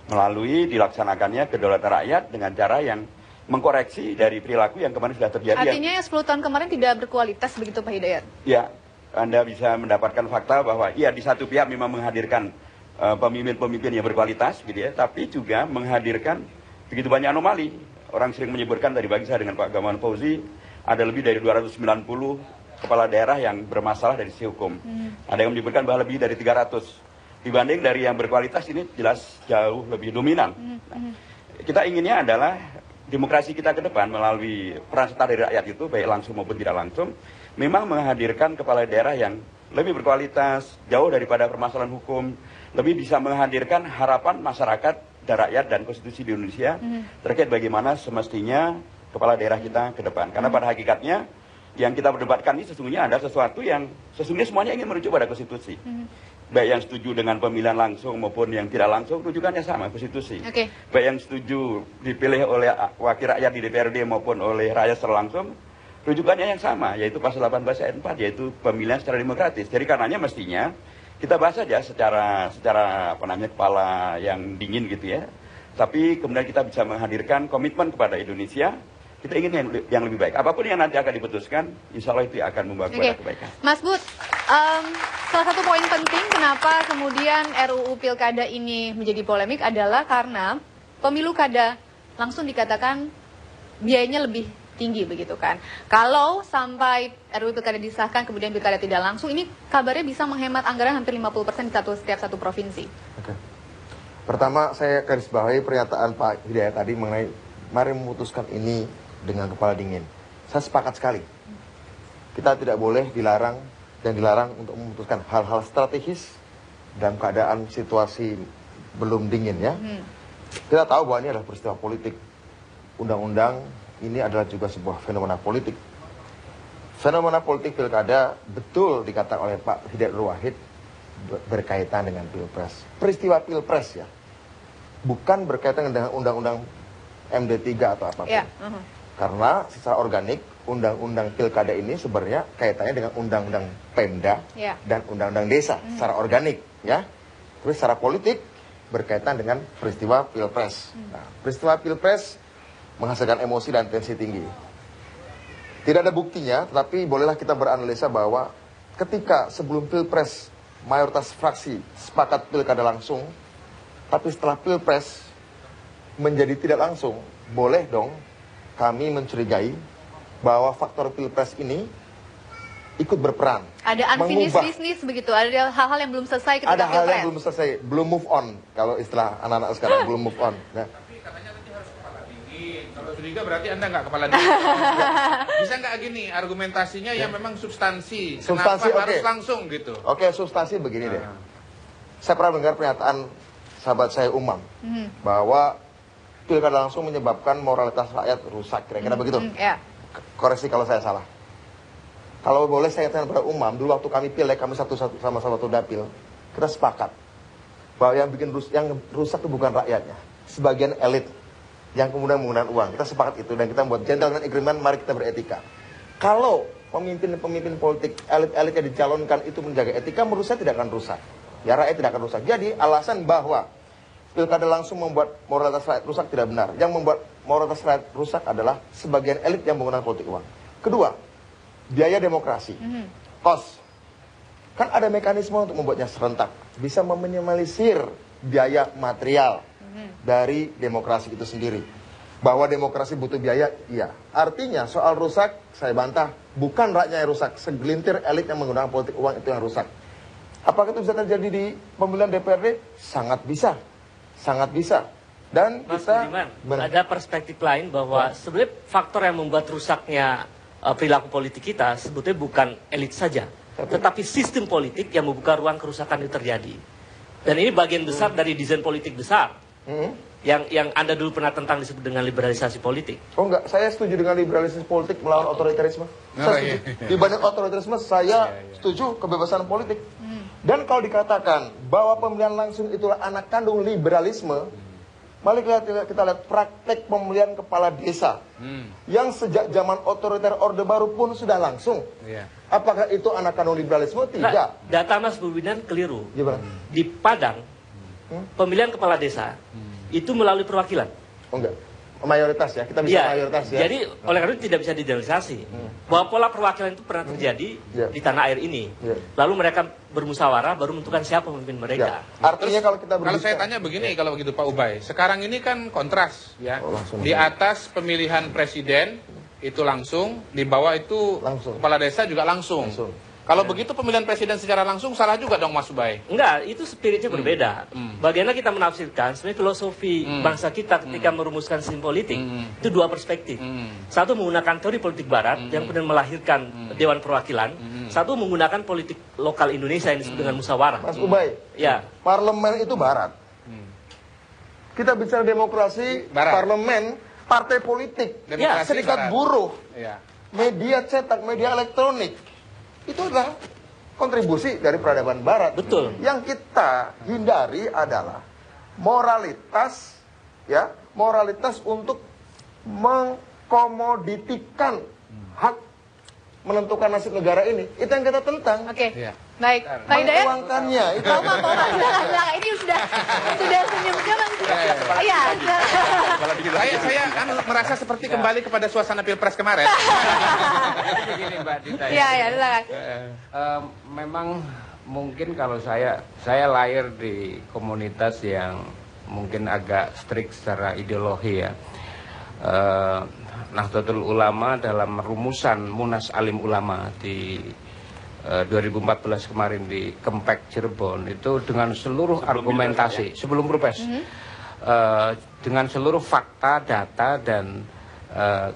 melalui dilaksanakannya kedaulatan rakyat dengan cara yang mengkoreksi dari perilaku yang kemarin sudah terjadi. Artinya yang 10 tahun kemarin tidak berkualitas begitu Pak Hidayat? Ya, Anda bisa mendapatkan fakta bahwa iya di satu pihak memang menghadirkan pemimpin-pemimpin yang berkualitas gitu ya, tapi juga menghadirkan begitu banyak anomali. Orang sering menyebutkan tadi pagi saya dengan Pak Gamawan Fauzi, ada lebih dari 290 kepala daerah yang bermasalah dari sisi hukum. Ada yang menyebutkan bahwa lebih dari 300. Dibanding dari yang berkualitas ini jelas jauh lebih dominan. Nah, kita inginnya adalah demokrasi kita ke depan melalui peran serta dari rakyat itu, baik langsung maupun tidak langsung, memang menghadirkan kepala daerah yang lebih berkualitas, jauh daripada permasalahan hukum, lebih bisa menghadirkan harapan masyarakat dan rakyat dan konstitusi di Indonesia terkait bagaimana semestinya kepala daerah kita ke depan. Karena pada hakikatnya yang kita perdebatkan ini sesungguhnya ada sesuatu yang sesungguhnya semuanya ingin merujuk pada konstitusi. Baik yang setuju dengan pemilihan langsung maupun yang tidak langsung, rujukannya sama, konstitusi. Baik yang setuju dipilih oleh wakil rakyat di DPRD maupun oleh rakyat secara langsung, rujukannya yang sama, yaitu pasal 18 ayat 4, yaitu pemilihan secara demokratis. Jadi karenanya mestinya kita bahas saja secara kepala yang dingin gitu ya. Tapi kemudian kita bisa menghadirkan komitmen kepada Indonesia. Kita ingin yang lebih baik. Apapun yang nanti akan diputuskan, insya Allah itu akan membawa kepada kebaikan. Mas Bud, salah satu poin penting kenapa kemudian RUU Pilkada ini menjadi polemik adalah karena pemilu kada langsung dikatakan biayanya lebih tinggi begitu kan. Kalau sampai RUU Pilkada disahkan kemudian Pilkada tidak langsung, ini kabarnya bisa menghemat anggaran hampir 50% di setiap satu provinsi. Pertama saya garis bawahi pernyataan Pak Hidayat tadi mengenai mari memutuskan ini dengan kepala dingin. Saya sepakat sekali. Kita tidak boleh dilarang untuk memutuskan hal-hal strategis dalam keadaan situasi belum dingin ya. Kita tahu bahwa ini adalah peristiwa politik. Undang-undang ini adalah juga sebuah fenomena politik. Fenomena politik pilkada betul dikatakan oleh Pak Hidayat Wahid berkaitan dengan pilpres. Peristiwa pilpres ya. Bukan berkaitan dengan undang-undang MD3 atau apapun. Karena secara organik undang-undang pilkada ini sebenarnya kaitannya dengan undang-undang Pemda dan undang-undang desa secara organik ya. Terus secara politik berkaitan dengan peristiwa pilpres. Nah, peristiwa pilpres menghasilkan emosi dan tensi tinggi. Tidak ada buktinya, tetapi bolehlah kita beranalisa bahwa ketika sebelum pilpres mayoritas fraksi sepakat pilkada langsung, tapi setelah pilpres menjadi tidak langsung, boleh dong kami mencurigai bahwa faktor pilpres ini ikut berperan. Ada unfinished business begitu, ada hal-hal yang belum selesai ketika ada pilpres. hal yang belum selesai, belum move on, kalau istilah anak-anak sekarang, belum move on. Nah. Kalau curiga berarti Anda nggak kepala dingin. Bisa nggak gini argumentasinya yang memang substansi. Substansi kenapa harus langsung gitu? Oke, substansi begini deh. Saya pernah dengar pernyataan sahabat saya Umam bahwa pilkada langsung menyebabkan moralitas rakyat rusak, kira-kira begitu. Koreksi kalau saya salah. Kalau boleh saya tanya kepada Umam, dulu waktu kami pilek, kami sama satu dapil, kita sepakat bahwa yang rusak itu bukan rakyatnya, sebagian elit yang kemudian menggunakan uang. Kita sepakat itu dan kita membuat gentleman agreement, mari kita beretika. Kalau pemimpin politik, elit-elit yang dicalonkan itu menjaga etika, menurut saya tidak akan rusak. Ya, rakyat tidak akan rusak. Jadi alasan bahwa pilkada langsung membuat moralitas rakyat rusak tidak benar. Yang membuat moralitas rakyat rusak adalah sebagian elit yang menggunakan politik uang. Kedua, biaya demokrasi. Kos. Kan ada mekanisme untuk membuatnya serentak. Bisa meminimalisir biaya material dari demokrasi itu sendiri. Bahwa demokrasi butuh biaya, iya. Artinya soal rusak, saya bantah, bukan rakyatnya yang rusak, segelintir elit yang menggunakan politik uang itu yang rusak. Apakah itu bisa terjadi di pemilihan DPRD? Sangat bisa. Sangat bisa. Dan Mas kita Budiman, ada perspektif lain bahwa sebenarnya faktor yang membuat rusaknya perilaku politik kita sebetulnya bukan elit saja, tetapi sistem politik yang membuka ruang kerusakan itu terjadi. Dan ini bagian besar dari desain politik besar yang Anda dulu pernah tentang disebut dengan liberalisasi politik. Oh enggak, saya setuju dengan liberalisasi politik melawan otoritarisme. Saya setuju. Dibanding otoritarisme, saya setuju kebebasan politik. Dan kalau dikatakan bahwa pemilihan langsung itulah anak kandung liberalisme, mari kita lihat praktek pemilihan kepala desa yang sejak zaman otoriter Orde Baru pun sudah langsung. Apakah itu anak kandung liberalisme? Tidak. Nah, data Mas Budiman keliru. Gimana? Di Padang, pemilihan kepala desa itu melalui perwakilan. Oh enggak. mayoritas ya, kita bisa mayoritas ya. Jadi oleh karena itu tidak bisa dijelasasi bahwa pola perwakilan itu pernah terjadi di tanah air ini. Lalu mereka bermusyawarah baru menentukan siapa pemimpin mereka. Artinya kalau kita kalau saya tanya begini, kalau begitu Pak Ubay, sekarang ini kan kontras ya. Di atas pemilihan presiden itu langsung, di bawah itu kepala desa juga langsung. Kalau begitu pemilihan presiden secara langsung salah juga dong Mas Ubay. Enggak, itu spiritnya berbeda. Bagaimana kita menafsirkan sebenarnya filosofi bangsa kita ketika merumuskan sistem politik itu dua perspektif. Satu menggunakan teori politik barat yang kemudian melahirkan Dewan Perwakilan. Satu menggunakan politik lokal Indonesia yang disebut dengan musyawarah. Mas Ubay, parlemen itu barat. Kita bicara demokrasi, parlemen, partai politik, serikat buruh, media cetak, media elektronik. Itu adalah kontribusi dari peradaban barat. Betul. Yang kita hindari adalah moralitas, ya, moralitas untuk mengkomoditikan hak menentukan nasib negara ini. Itu yang kita tentang. Oke. Baik, Pak Hidayat. Menguangkannya. Itu. Ini sudah senyumnya Bang. Iya. Saya merasa seperti kembali kepada suasana Pilpres kemarin. Begini Mbak Dita. Iya, memang mungkin kalau saya lahir di komunitas yang mungkin agak strict secara ideologi ya. Nahdlatul Ulama dalam rumusan Munas Alim Ulama di 2014 kemarin di Kempek Cirebon itu dengan seluruh argumentasi sebelum Pilpres, dengan seluruh fakta, data dan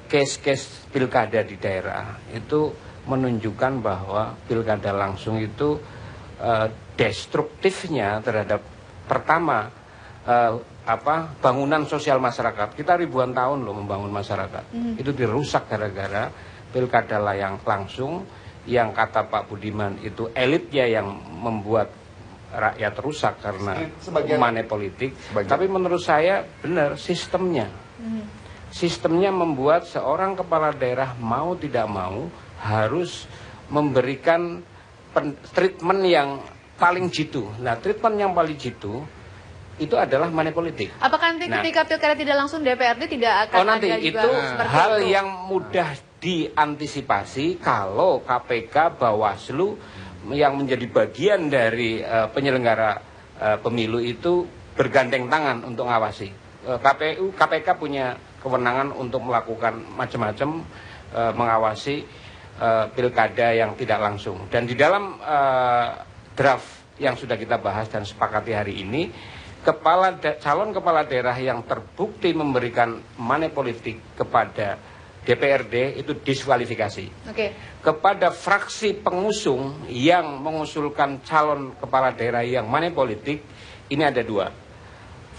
case-case pilkada di daerah itu menunjukkan bahwa pilkada langsung itu destruktifnya terhadap pertama bangunan sosial masyarakat. Kita ribuan tahun loh membangun masyarakat. Itu dirusak gara-gara pilkada yang langsung, yang kata Pak Budiman itu elitnya yang membuat rakyat rusak karena money politik. Tapi menurut saya benar sistemnya. Sistemnya membuat seorang kepala daerah mau tidak mau harus memberikan treatment yang paling jitu. Nah, treatment yang paling jitu itu adalah money politik. Apakah nanti ketika pilkada tidak langsung DPRD tidak akan nanti ada juga itu seperti hal itu? yang mudah diantisipasi kalau KPK, Bawaslu yang menjadi bagian dari penyelenggara pemilu itu bergandeng tangan untuk mengawasi. KPK punya kewenangan untuk melakukan macam-macam mengawasi pilkada yang tidak langsung. Dan di dalam draft yang sudah kita bahas dan sepakati hari ini, calon kepala daerah yang terbukti memberikan money politik kepada DPRD itu diskualifikasi. Kepada fraksi pengusung yang mengusulkan calon kepala daerah yang money politik, ini ada dua.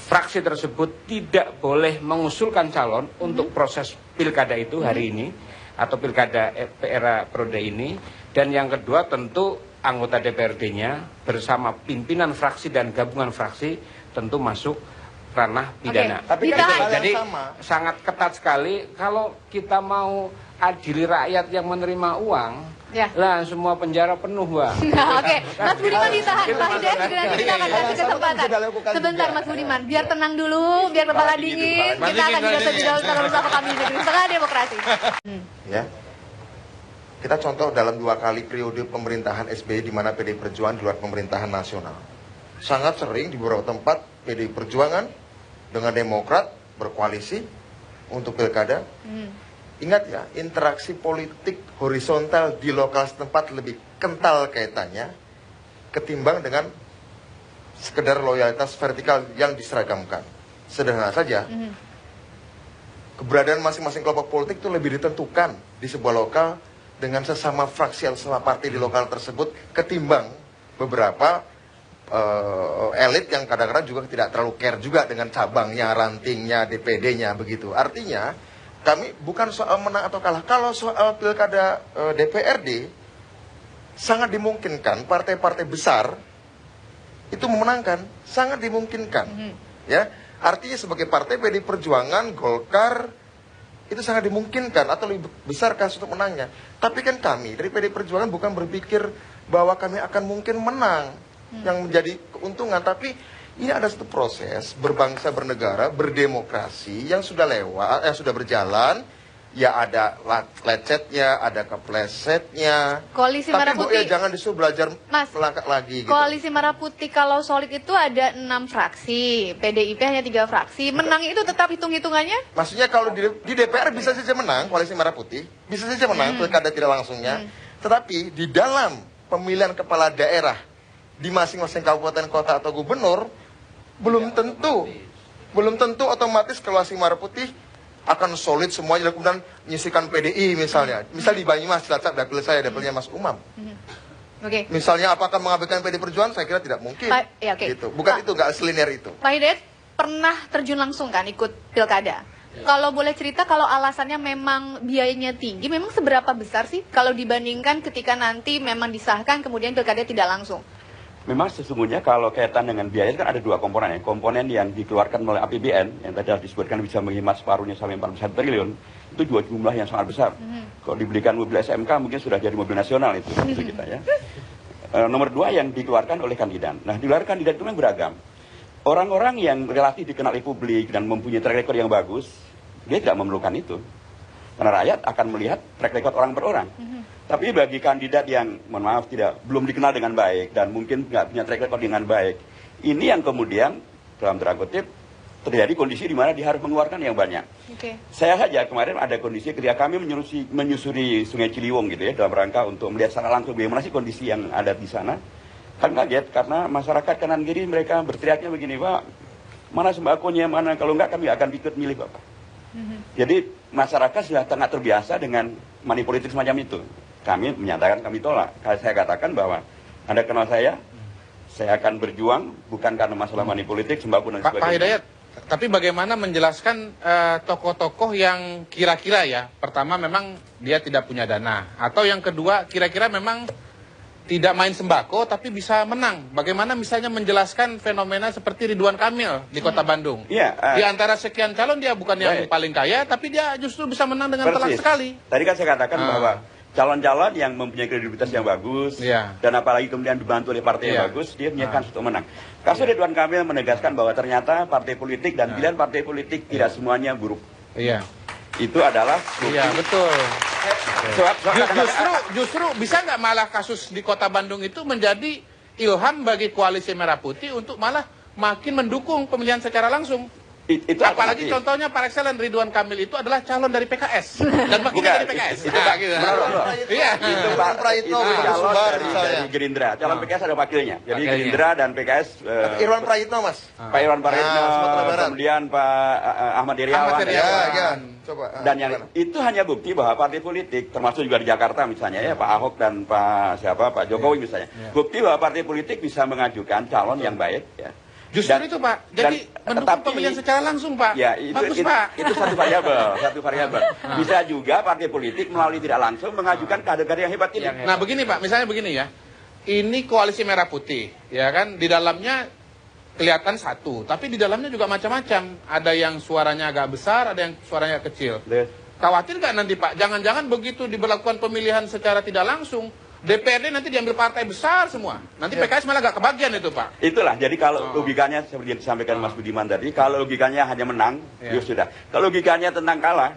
Fraksi tersebut tidak boleh mengusulkan calon untuk proses pilkada itu hari ini atau pilkada era periode ini. Dan yang kedua tentu anggota DPRD-nya bersama pimpinan fraksi dan gabungan fraksi tentu masuk ranah pidana. Tapi jadi sangat ketat sekali kalau kita mau adili rakyat yang menerima uang. Lah semua penjara penuh, Bang. Mas Budiman ditahan, Pak Hidayat juga nanti kita akan kasih kesempatan. Sebentar Mas Budiman, biar tenang dulu, biar kepala dingin. Kita akan juga tetap bersama kami di negeri setengah demokrasi. Ya. Kita contoh dalam 2 kali periode pemerintahan SBY di mana PDI Perjuangan di luar pemerintahan nasional. Sangat sering di beberapa tempat PDI Perjuangan dengan Demokrat berkoalisi untuk pilkada. Ingat ya, interaksi politik horizontal di lokal setempat lebih kental kaitannya ketimbang dengan sekedar loyalitas vertikal yang diseragamkan. Sederhana saja, keberadaan masing-masing kelompok politik itu lebih ditentukan di sebuah lokal dengan sesama fraksi atau sesama partai di lokal tersebut ketimbang beberapa elit yang kadang-kadang juga tidak terlalu care juga dengan cabangnya, rantingnya, DPD-nya begitu. Artinya kami bukan soal menang atau kalah. Kalau soal pilkada DPRD sangat dimungkinkan partai-partai besar itu memenangkan, sangat dimungkinkan. Ya, artinya sebagai partai PDI Perjuangan, Golkar itu sangat dimungkinkan atau lebih besar kasus untuk menangnya. Tapi kan kami dari PDI Perjuangan bukan berpikir bahwa kami akan mungkin menang yang menjadi keuntungan, tapi Ini ada satu proses berbangsa, bernegara, berdemokrasi yang sudah lewat, yang sudah berjalan. Ya ada lecetnya, ada keplesetnya. Koalisi Merah Tapi Bu, Putih, ya jangan disuruh belajar Mas, melangkah lagi. Gitu. Koalisi Merah Putih kalau solid itu ada 6 fraksi, PDIP hanya 3 fraksi. Menang itu tetap hitung-hitungannya? Maksudnya kalau di DPR bisa saja menang Koalisi Merah Putih, bisa saja menang pilkada tidak langsungnya. Tetapi di dalam pemilihan kepala daerah di masing-masing kabupaten, kota atau gubernur belum tentu otomatis Koalisi Merah Putih akan solid semuanya, dan kemudian menyisikan PDI misalnya. Misal di Banyumas, Cilacap, dapil saya, dapilnya Mas Umam. Oke. Misalnya apakah mengabaikan PD Perjuangan? Saya kira tidak mungkin. Ya, oke. Gitu. Bukan itu, nggak seliner itu. Pak Hidayat pernah terjun langsung kan ikut pilkada? Kalau boleh cerita, kalau alasannya memang biayanya tinggi, memang seberapa besar sih kalau dibandingkan ketika nanti memang disahkan kemudian pilkada tidak langsung? Memang sesungguhnya kalau kaitan dengan biaya kan ada dua komponen ya. Komponen yang dikeluarkan melalui APBN yang tadi disebutkan bisa menghemat separuhnya sampai 41 triliun, itu juga jumlah yang sangat besar. Kalau dibelikan mobil SMK mungkin sudah jadi mobil nasional itu kita ya. Nomor 2 yang dikeluarkan oleh kandidat. Nah, di luar kandidat itu memang beragam. Orang-orang yang relatif dikenal di publik dan mempunyai track record yang bagus, dia tidak memerlukan itu. Karena rakyat akan melihat track record orang per orang. Tapi bagi kandidat yang, mohon maaf, belum dikenal dengan baik dan mungkin nggak punya track record dengan baik, ini yang kemudian dalam tanda kutip terjadi kondisi di mana dia harus mengeluarkan yang banyak. Saya saja kemarin ada kondisi ketika kami menyusuri Sungai Ciliwung gitu ya, dalam rangka untuk melihat secara langsung bagaimana sih kondisi yang ada di sana. Kan kaget karena masyarakat kanan kiri mereka berteriaknya begini, Pak, mana sembakonya, mana, kalau enggak kami akan ikut milih Bapak. Jadi masyarakat sudah sangat terbiasa dengan money politik semacam itu. Kami menyatakan kami tolak. Saya katakan bahwa Anda kenal saya akan berjuang bukan karena masalah money politik, sembako dan sebagainya. Pak Hidayat, tapi bagaimana menjelaskan tokoh-tokoh yang kira-kira ya, pertama memang dia tidak punya dana, atau yang kedua kira-kira memang tidak main sembako tapi bisa menang. Bagaimana misalnya menjelaskan fenomena seperti Ridwan Kamil di Kota Bandung? Iya. Di antara sekian calon dia bukan yang paling kaya, tapi dia justru bisa menang dengan telak sekali. Tadi kan saya katakan bahwa calon-calon yang mempunyai kredibilitas yang bagus, dan apalagi kemudian dibantu oleh partai yang bagus, dia punya kans untuk menang. Kasus Ridwan Kamil menegaskan bahwa ternyata partai politik dan pilihan partai politik tidak semuanya buruk. Itu adalah bukti. Iya, betul. Justru bisa nggak malah kasus di Kota Bandung itu menjadi ilham bagi Koalisi Merah Putih untuk malah makin mendukung pemilihan secara langsung. Itu apalagi contohnya par excellence Ridwan Kamil itu adalah calon dari PKS dan wakilnya dari PKS. Iya. Itu Pak Prayitno calon dari Gerindra. Calon PKS ada wakilnya. Jadi Gerindra dan PKS. Irwan Prayitno, Mas. Pak Irwan Prayitno, kemudian Pak Ahmad Heriawan. Dan yang itu hanya bukti bahwa partai politik, termasuk juga di Jakarta misalnya ya, Pak Ahok dan Pak Jokowi misalnya. Bukti bahwa partai politik bisa mengajukan calon yang baik ya. Justru itu Pak, jadi mendukung pemilihan secara langsung Pak. Ya, bagus Pak. Itu satu variabel. Bisa juga partai politik melalui tidak langsung mengajukan kader-kader yang hebat ini. Nah begini Pak, misalnya begini ya, ini Koalisi Merah Putih, ya kan, di dalamnya kelihatan satu, tapi di dalamnya juga macam-macam. Ada yang suaranya agak besar, ada yang suaranya kecil. Khawatir nggak nanti Pak, jangan-jangan begitu diberlakukan pemilihan secara tidak langsung, DPRD nanti diambil partai besar semua. Nanti PKS malah gak kebagian itu Pak. Itulah, jadi kalau logikanya seperti yang disampaikan Mas Budiman tadi, kalau logikanya hanya menang, ya sudah. Kalau logikanya tentang kalah,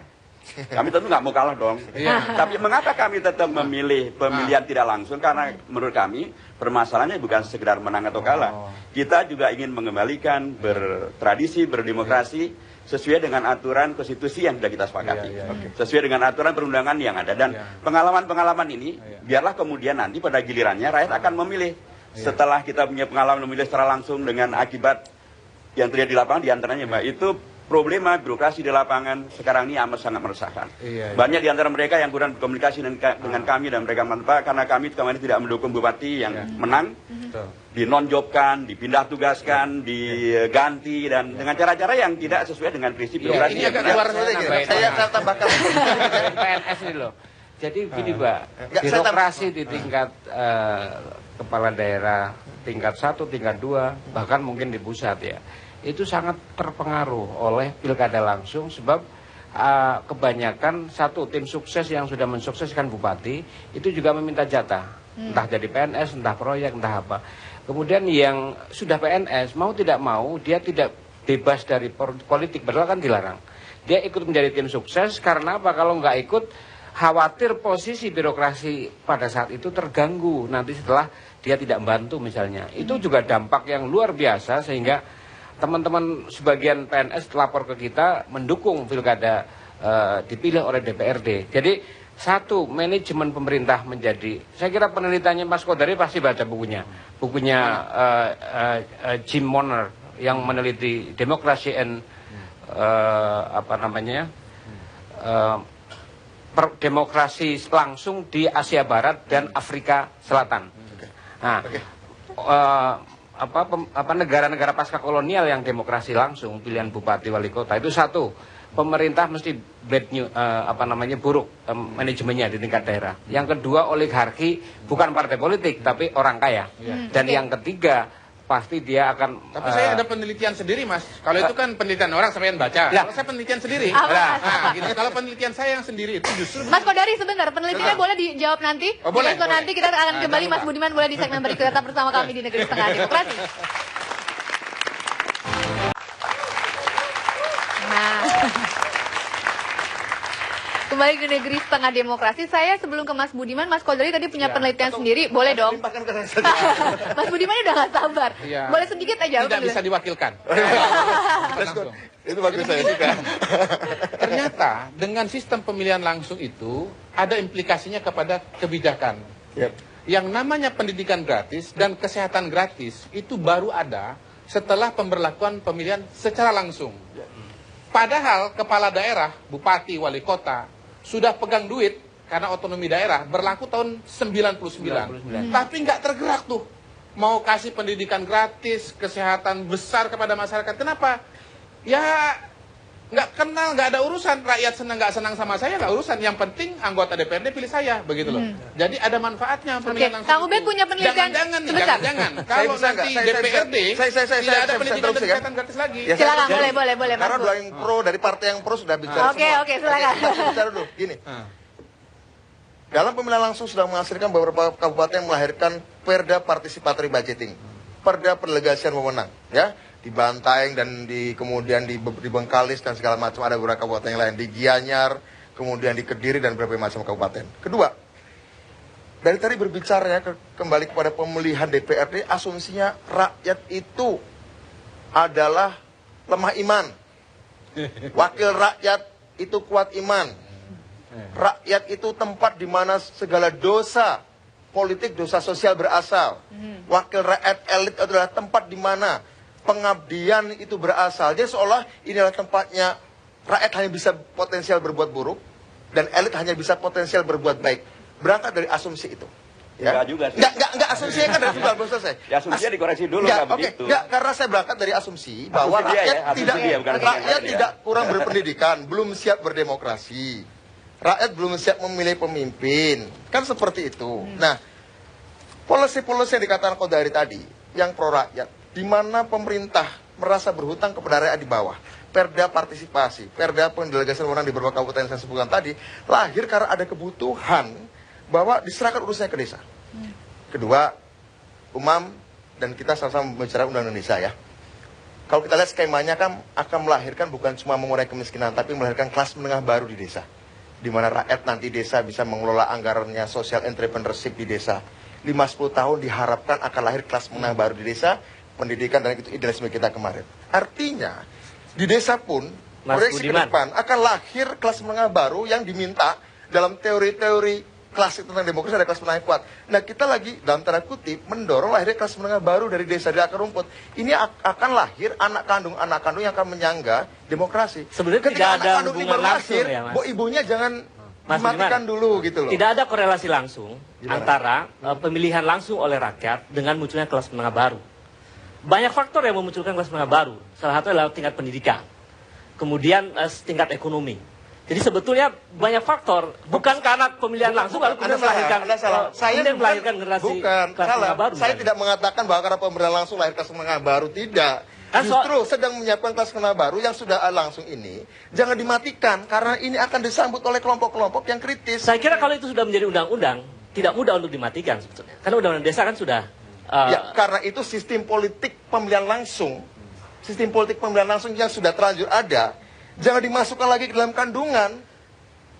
kami tentu nggak mau kalah dong. Tapi mengapa kami tetap memilih pemilihan tidak langsung? Karena menurut kami permasalahannya bukan sekedar menang atau kalah. Kita juga ingin mengembalikan bertradisi, berdemokrasi sesuai dengan aturan konstitusi yang sudah kita sepakati, sesuai dengan aturan perundangan yang ada, dan pengalaman-pengalaman ini biarlah kemudian nanti pada gilirannya rakyat akan memilih. Setelah kita punya pengalaman memilih secara langsung dengan akibat yang terjadi di lapangan, diantaranya Mbak, itu problema birokrasi di lapangan sekarang ini amat sangat meresahkan. Banyak di antara mereka yang kurang berkomunikasi dengan kami, dan mereka manfaat karena kami kemarin tidak mendukung bupati yang menang, dinonjobkan, dipindah tugaskan, diganti, dan dengan cara-cara yang tidak sesuai dengan prinsip birokrasi. Ini agak luar saya tambahkan PNS ini loh. Jadi begini Pak, birokrasi di tingkat kepala daerah, tingkat 1, tingkat 2, bahkan mungkin di pusat ya, itu sangat terpengaruh oleh pilkada langsung, sebab kebanyakan satu tim sukses yang sudah mensukseskan bupati itu juga meminta jatah, entah jadi PNS, entah proyek, entah apa. Kemudian yang sudah PNS, mau tidak mau, dia tidak bebas dari politik, padahal kan dilarang. Dia ikut menjadi tim sukses, karena apa? Kalau nggak ikut, khawatir posisi birokrasi pada saat itu terganggu. Nanti setelah dia tidak membantu misalnya. Itu juga dampak yang luar biasa, sehingga teman-teman sebagian PNS lapor ke kita mendukung pilkada dipilih oleh DPRD. Jadi satu, manajemen pemerintah menjadi, saya kira penelitiannya Mas Kodari pasti baca bukunya Jim Monner yang meneliti demokrasi and demokrasi langsung di Asia Barat dan Afrika Selatan. Nah, negara-negara pasca kolonial yang demokrasi langsung, pilihan bupati wali kota itu satu, pemerintah mesti buruk manajemennya di tingkat daerah. Yang kedua, oligarki bukan partai politik tapi orang kaya. Dan yang ketiga, pasti dia akan. Tapi saya ada penelitian sendiri, Mas. Kalau itu kan penelitian orang sampean baca. Kalau saya penelitian sendiri. Gini, kalau penelitian saya yang sendiri itu justru. Mas Kodari sebentar, penelitiannya boleh dijawab nanti. Boleh. Nanti kita akan kembali, Mas Budiman boleh di segmen berikut, tetap bersama kami di Negeri Setengah Demokrasi. Kembali ke Negeri Setengah Demokrasi. Saya sebelum ke Mas Budiman, Mas Kodari tadi punya penelitian sendiri, boleh dong? Mas Budiman udah gak sabar. Boleh sedikit aja. Tidak bisa diwakilkan. Itu bagus saya suka. Ternyata dengan sistem pemilihan langsung itu ada implikasinya kepada kebijakan. Yang namanya pendidikan gratis dan kesehatan gratis itu baru ada setelah pemberlakuan pemilihan secara langsung. Padahal kepala daerah, bupati, wali kota sudah pegang duit karena otonomi daerah berlaku tahun 99. Tapi nggak tergerak tuh. Mau kasih pendidikan gratis, kesehatan besar kepada masyarakat. Kenapa? Ya nggak kenal, nggak ada urusan. Rakyat senang nggak senang sama saya nggak urusan. Yang penting anggota DPRD pilih saya, begitu loh. Jadi ada manfaatnya pemilihan langsung. Kang Ubed punya penelitian. Jangan. Kalau nanti DPRD tidak ada pendidikan dan kesehatan gratis lagi. Silakan, boleh. Karena dua yang pro dari partai yang pro sudah bicara. Oke, silakan. Bicara dulu. Gini. Dalam pemilihan langsung sudah menghasilkan beberapa kabupaten yang melahirkan perda participatory budgeting, perda pendelegasian wewenang, ya. Di Bantaeng dan kemudian di Bengkalis dan segala macam, ada beberapa kabupaten yang lain, di Gianyar, kemudian di Kediri dan berbagai macam kabupaten. Kedua, dari tadi berbicara kembali kepada pemilihan DPRD, asumsinya rakyat itu adalah lemah iman. Wakil rakyat itu kuat iman. Rakyat itu tempat di mana segala dosa politik, dosa sosial berasal. Wakil rakyat elit adalah tempat di mana pengabdian itu berasal. Jadi seolah inilah tempatnya rakyat hanya bisa potensial berbuat buruk dan elit hanya bisa potensial berbuat baik. Berangkat dari asumsi itu. Ya? Enggak juga sih. Enggak asumsinya kan dari belum selesai. Ya, asumsinya dikoreksi dulu kan begitu. Enggak, karena saya berangkat dari asumsi bahwa rakyat tidak kurang berpendidikan, belum siap berdemokrasi. Rakyat belum siap memilih pemimpin. Kan seperti itu. Nah, polisi-polisi yang dikatakan Kodari tadi, yang pro rakyat, di mana pemerintah merasa berhutang kepada rakyat di bawah. Perda partisipasi, perda pendelegasian wewenang di beberapa kabupaten yang saya sebutkan tadi, lahir karena ada kebutuhan bahwa diserahkan urusannya ke desa. Kedua, Umam dan kita sama-sama bicara Undang Indonesia ya. Kalau kita lihat skemanya kan akan melahirkan bukan cuma mengurangi kemiskinan, tapi melahirkan kelas menengah baru di desa. Di mana rakyat nanti desa bisa mengelola anggarannya, social entrepreneurship di desa. 5-10 tahun diharapkan akan lahir kelas menengah baru di desa, pendidikan dan itu idealisme kita kemarin. Artinya di desa pun proyeksi ke depan akan lahir kelas menengah baru yang diminta dalam teori-teori klasik tentang demokrasi, ada kelas menengah yang kuat. Nah, kita lagi dalam tanda kutip mendorong lahirnya kelas menengah baru dari desa, dari akar rumput. Ini akan lahir anak kandung yang akan menyangga demokrasi. Sebenarnya tidak ada hubungan langsung ya, Mas. Ibunya jangan dimatikan dulu gitu loh. Tidak ada korelasi langsung antara pemilihan langsung oleh rakyat dengan munculnya kelas menengah baru. Banyak faktor yang memunculkan kelas menengah baru. Salah satu adalah tingkat pendidikan. Kemudian tingkat ekonomi. Jadi sebetulnya banyak faktor. Bukan karena pemilihan langsung lalu kemudian melahirkan generasi kelas menengah baru. Saya tidak mengatakan bahwa karena pemilihan langsung lahir kelas menengah baru. Tidak. Justru sedang menyiapkan kelas menengah baru yang sudah langsung ini. Jangan dimatikan karena ini akan disambut oleh kelompok-kelompok yang kritis. Saya kira kalau itu sudah menjadi undang-undang, tidak mudah untuk dimatikan sebetulnya. Karena undang-undang desa kan sudah Ya, karena itu sistem politik pemilihan langsung, sistem politik pemilihan langsung yang sudah terlanjur ada, jangan dimasukkan lagi ke dalam kandungan,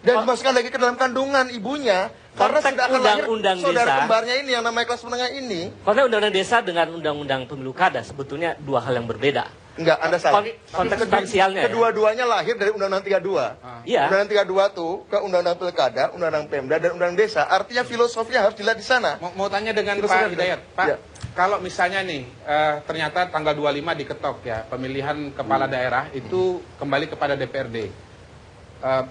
dan dimasukkan lagi ke dalam kandungan ibunya, karena Konteks sudah akan lahir undang-undang saudara desa. kembarnya ini yang namanya kelas menengah ini. Konteks undang-undang desa dengan undang-undang pemilu kada sebetulnya dua hal yang berbeda. Enggak, Anda salah. Konteks substansialnya. Kedua-duanya lahir dari Undang-Undang 32. Iya. Undang-Undang 32 tuh ke Undang-Undang Pilkada, Undang-Undang Pemda, dan Undang-Undang Desa. Artinya filosofinya harus dilihat di sana. Mau tanya dengan Filosofinya Pak Hidayat, Pak, Ya. kalau misalnya nih ternyata tanggal 25 diketok ya pemilihan kepala daerah itu kembali kepada DPRD,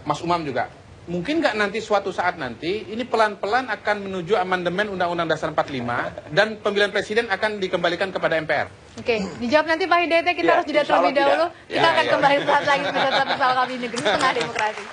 Mas Umam juga, mungkin nggak nanti suatu saat nanti ini pelan-pelan akan menuju amandemen Undang-Undang Dasar 45 dan pemilihan presiden akan dikembalikan kepada MPR? Oke, dijawab nanti Pak Hidayat, kita harus jeda insya Allah terlebih dahulu. tidak. Kita akan kembali saat lagi tetap bersama kami Negeri Tengah Demokrasi.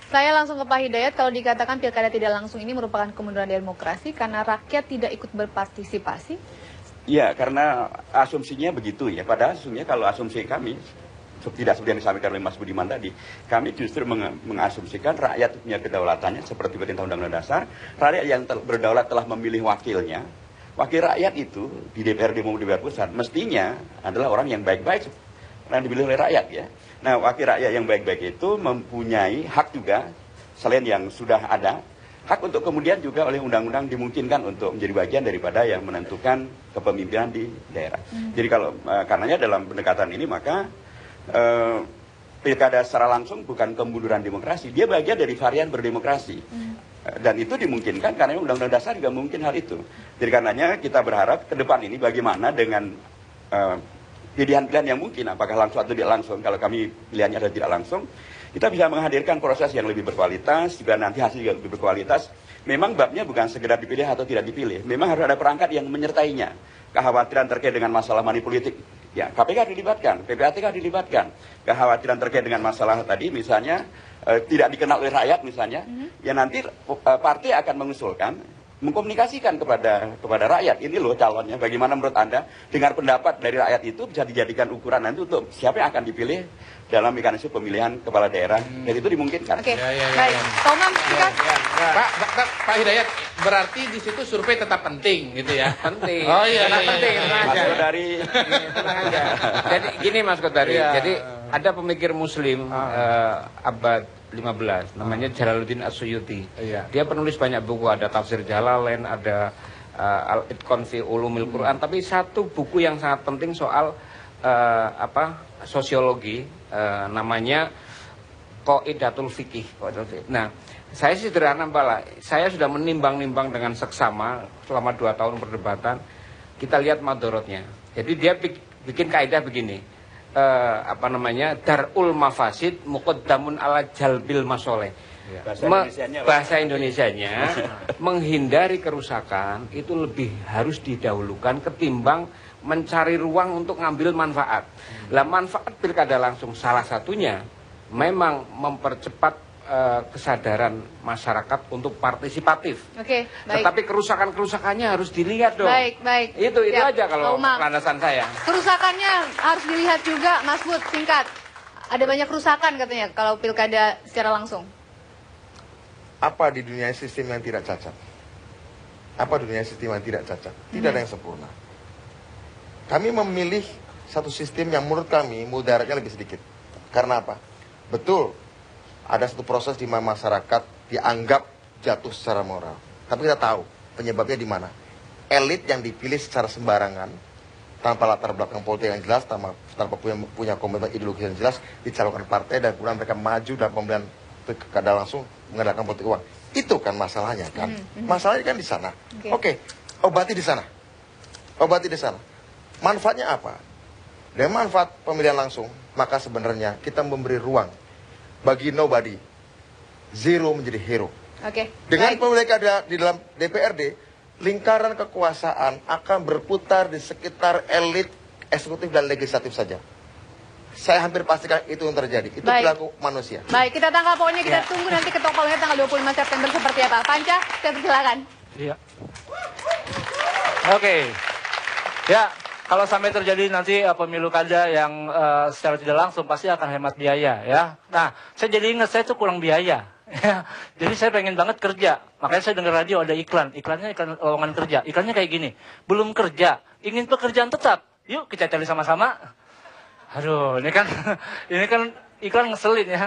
Saya langsung ke Pak Hidayat, kalau dikatakan pilkada tidak langsung ini merupakan kemunduran demokrasi karena rakyat tidak ikut berpartisipasi. Iya, karena asumsinya begitu ya. Padahal asumsinya kalau asumsi kami tidak seperti yang disampaikan oleh Mas Budiman tadi, kami justru mengasumsikan rakyat punya kedaulatannya seperti perintah Undang-Undang Dasar. Rakyat yang berdaulat telah memilih wakilnya. Wakil rakyat itu di DPRD maupun DPR pusat mestinya adalah orang yang baik-baik yang dipilih oleh rakyat ya. Nah, wakil rakyat yang baik-baik itu mempunyai hak juga selain yang sudah ada, hak untuk kemudian juga oleh undang-undang dimungkinkan untuk menjadi bagian daripada yang menentukan kepemimpinan di daerah. Jadi kalau karenanya dalam pendekatan ini maka pilkada secara langsung bukan kemunduran demokrasi, dia bagian dari varian berdemokrasi. Dan itu dimungkinkan karena Undang-Undang Dasar juga mungkin hal itu. Jadi karenanya kita berharap ke depan ini bagaimana dengan pilihan-pilihan yang mungkin, apakah langsung atau tidak langsung. Kalau kami pilihannya adalah tidak langsung, kita bisa menghadirkan proses yang lebih berkualitas, juga nanti hasil juga lebih berkualitas. Memang babnya bukan sekedar dipilih atau tidak dipilih, memang harus ada perangkat yang menyertainya. Kekhawatiran terkait dengan masalah money politik, ya KPK dilibatkan, PPATK dilibatkan. Kekhawatiran terkait dengan masalah tadi misalnya tidak dikenal oleh rakyat misalnya, ya nanti partai akan mengusulkan, mengkomunikasikan kepada rakyat, ini loh calonnya, bagaimana menurut Anda, dengar pendapat dari rakyat itu bisa dijadikan ukuran nanti untuk siapa yang akan dipilih dalam mekanisme pemilihan kepala daerah, dan itu dimungkinkan. Oke, baik. Tomam, sikat. Pak Hidayat, berarti di situ survei tetap penting gitu ya? Penting. Oh iya, penting. Mas Kodari, Tenang aja. Jadi gini Mas Kodari, jadi ada pemikir Muslim abad 15, namanya Jalaluddin As-Suyuti. Dia penulis banyak buku, ada Tafsir Jalalain, ada Al-Itqan fi Ulumil Quran, tapi satu buku yang sangat penting soal sosiologi, namanya Qaidatul Fiqih. Nah, saya sederhana Mbak, saya sudah menimbang-nimbang dengan seksama selama 2 tahun perdebatan. Kita lihat madorotnya. Jadi dia bikin kaidah begini. Darul mafasid muqaddamun ala jalbil masoleh. Bahasa Indonesianya menghindari kerusakan itu lebih harus didahulukan ketimbang mencari ruang untuk ngambil manfaat. Lah manfaat pilkada langsung salah satunya memang mempercepat kesadaran masyarakat untuk partisipatif. Oke, baik. Tetapi kerusakan-kerusakannya harus dilihat dong. Baik. Itu Siap. aja kalau landasan saya. Kerusakannya harus dilihat juga, Mas Bud, singkat. Ada banyak kerusakan katanya kalau pilkada secara langsung. Apa di dunia sistem yang tidak cacat? Apa dunia sistem yang tidak cacat? Tidak ada yang sempurna. Kami memilih satu sistem yang menurut kami mudaratnya lebih sedikit. Karena apa? Betul, ada satu proses di mana masyarakat dianggap jatuh secara moral. Tapi kita tahu penyebabnya di mana. Elit yang dipilih secara sembarangan, tanpa latar belakang politik yang jelas, tanpa punya komitmen ideologi yang jelas, dicalonkan partai dan kemudian mereka maju dalam pemilihan pilkada langsung mengadakan politik uang. Itu kan masalahnya kan. Masalahnya kan di sana. Oke, obati di sana. Obati di sana. Manfaatnya apa? Dengan manfaat pemilihan langsung, maka sebenarnya kita memberi ruang bagi nobody, zero menjadi hero. Oke. Dengan pilkada di dalam DPRD, lingkaran kekuasaan akan berputar di sekitar elit eksekutif dan legislatif saja. Saya hampir pastikan itu yang terjadi. Itu perilaku manusia. Baik, kita tanggal poinnya, kita tunggu nanti ketok palunya tanggal 25 September seperti apa. Panca, saya persilakan. Iya. Oke. Ya, kalau sampai terjadi nanti pemilu kada yang secara tidak langsung pasti akan hemat biaya ya. Nah, saya jadi ingat saya tuh kurang biaya. Jadi saya pengen banget kerja. Makanya saya dengar radio ada iklan. Iklannya iklan lowongan kerja. Iklannya kayak gini. Belum kerja, ingin pekerjaan tetap. Yuk kita cari sama-sama. Aduh, ini kan iklan ngeselin ya.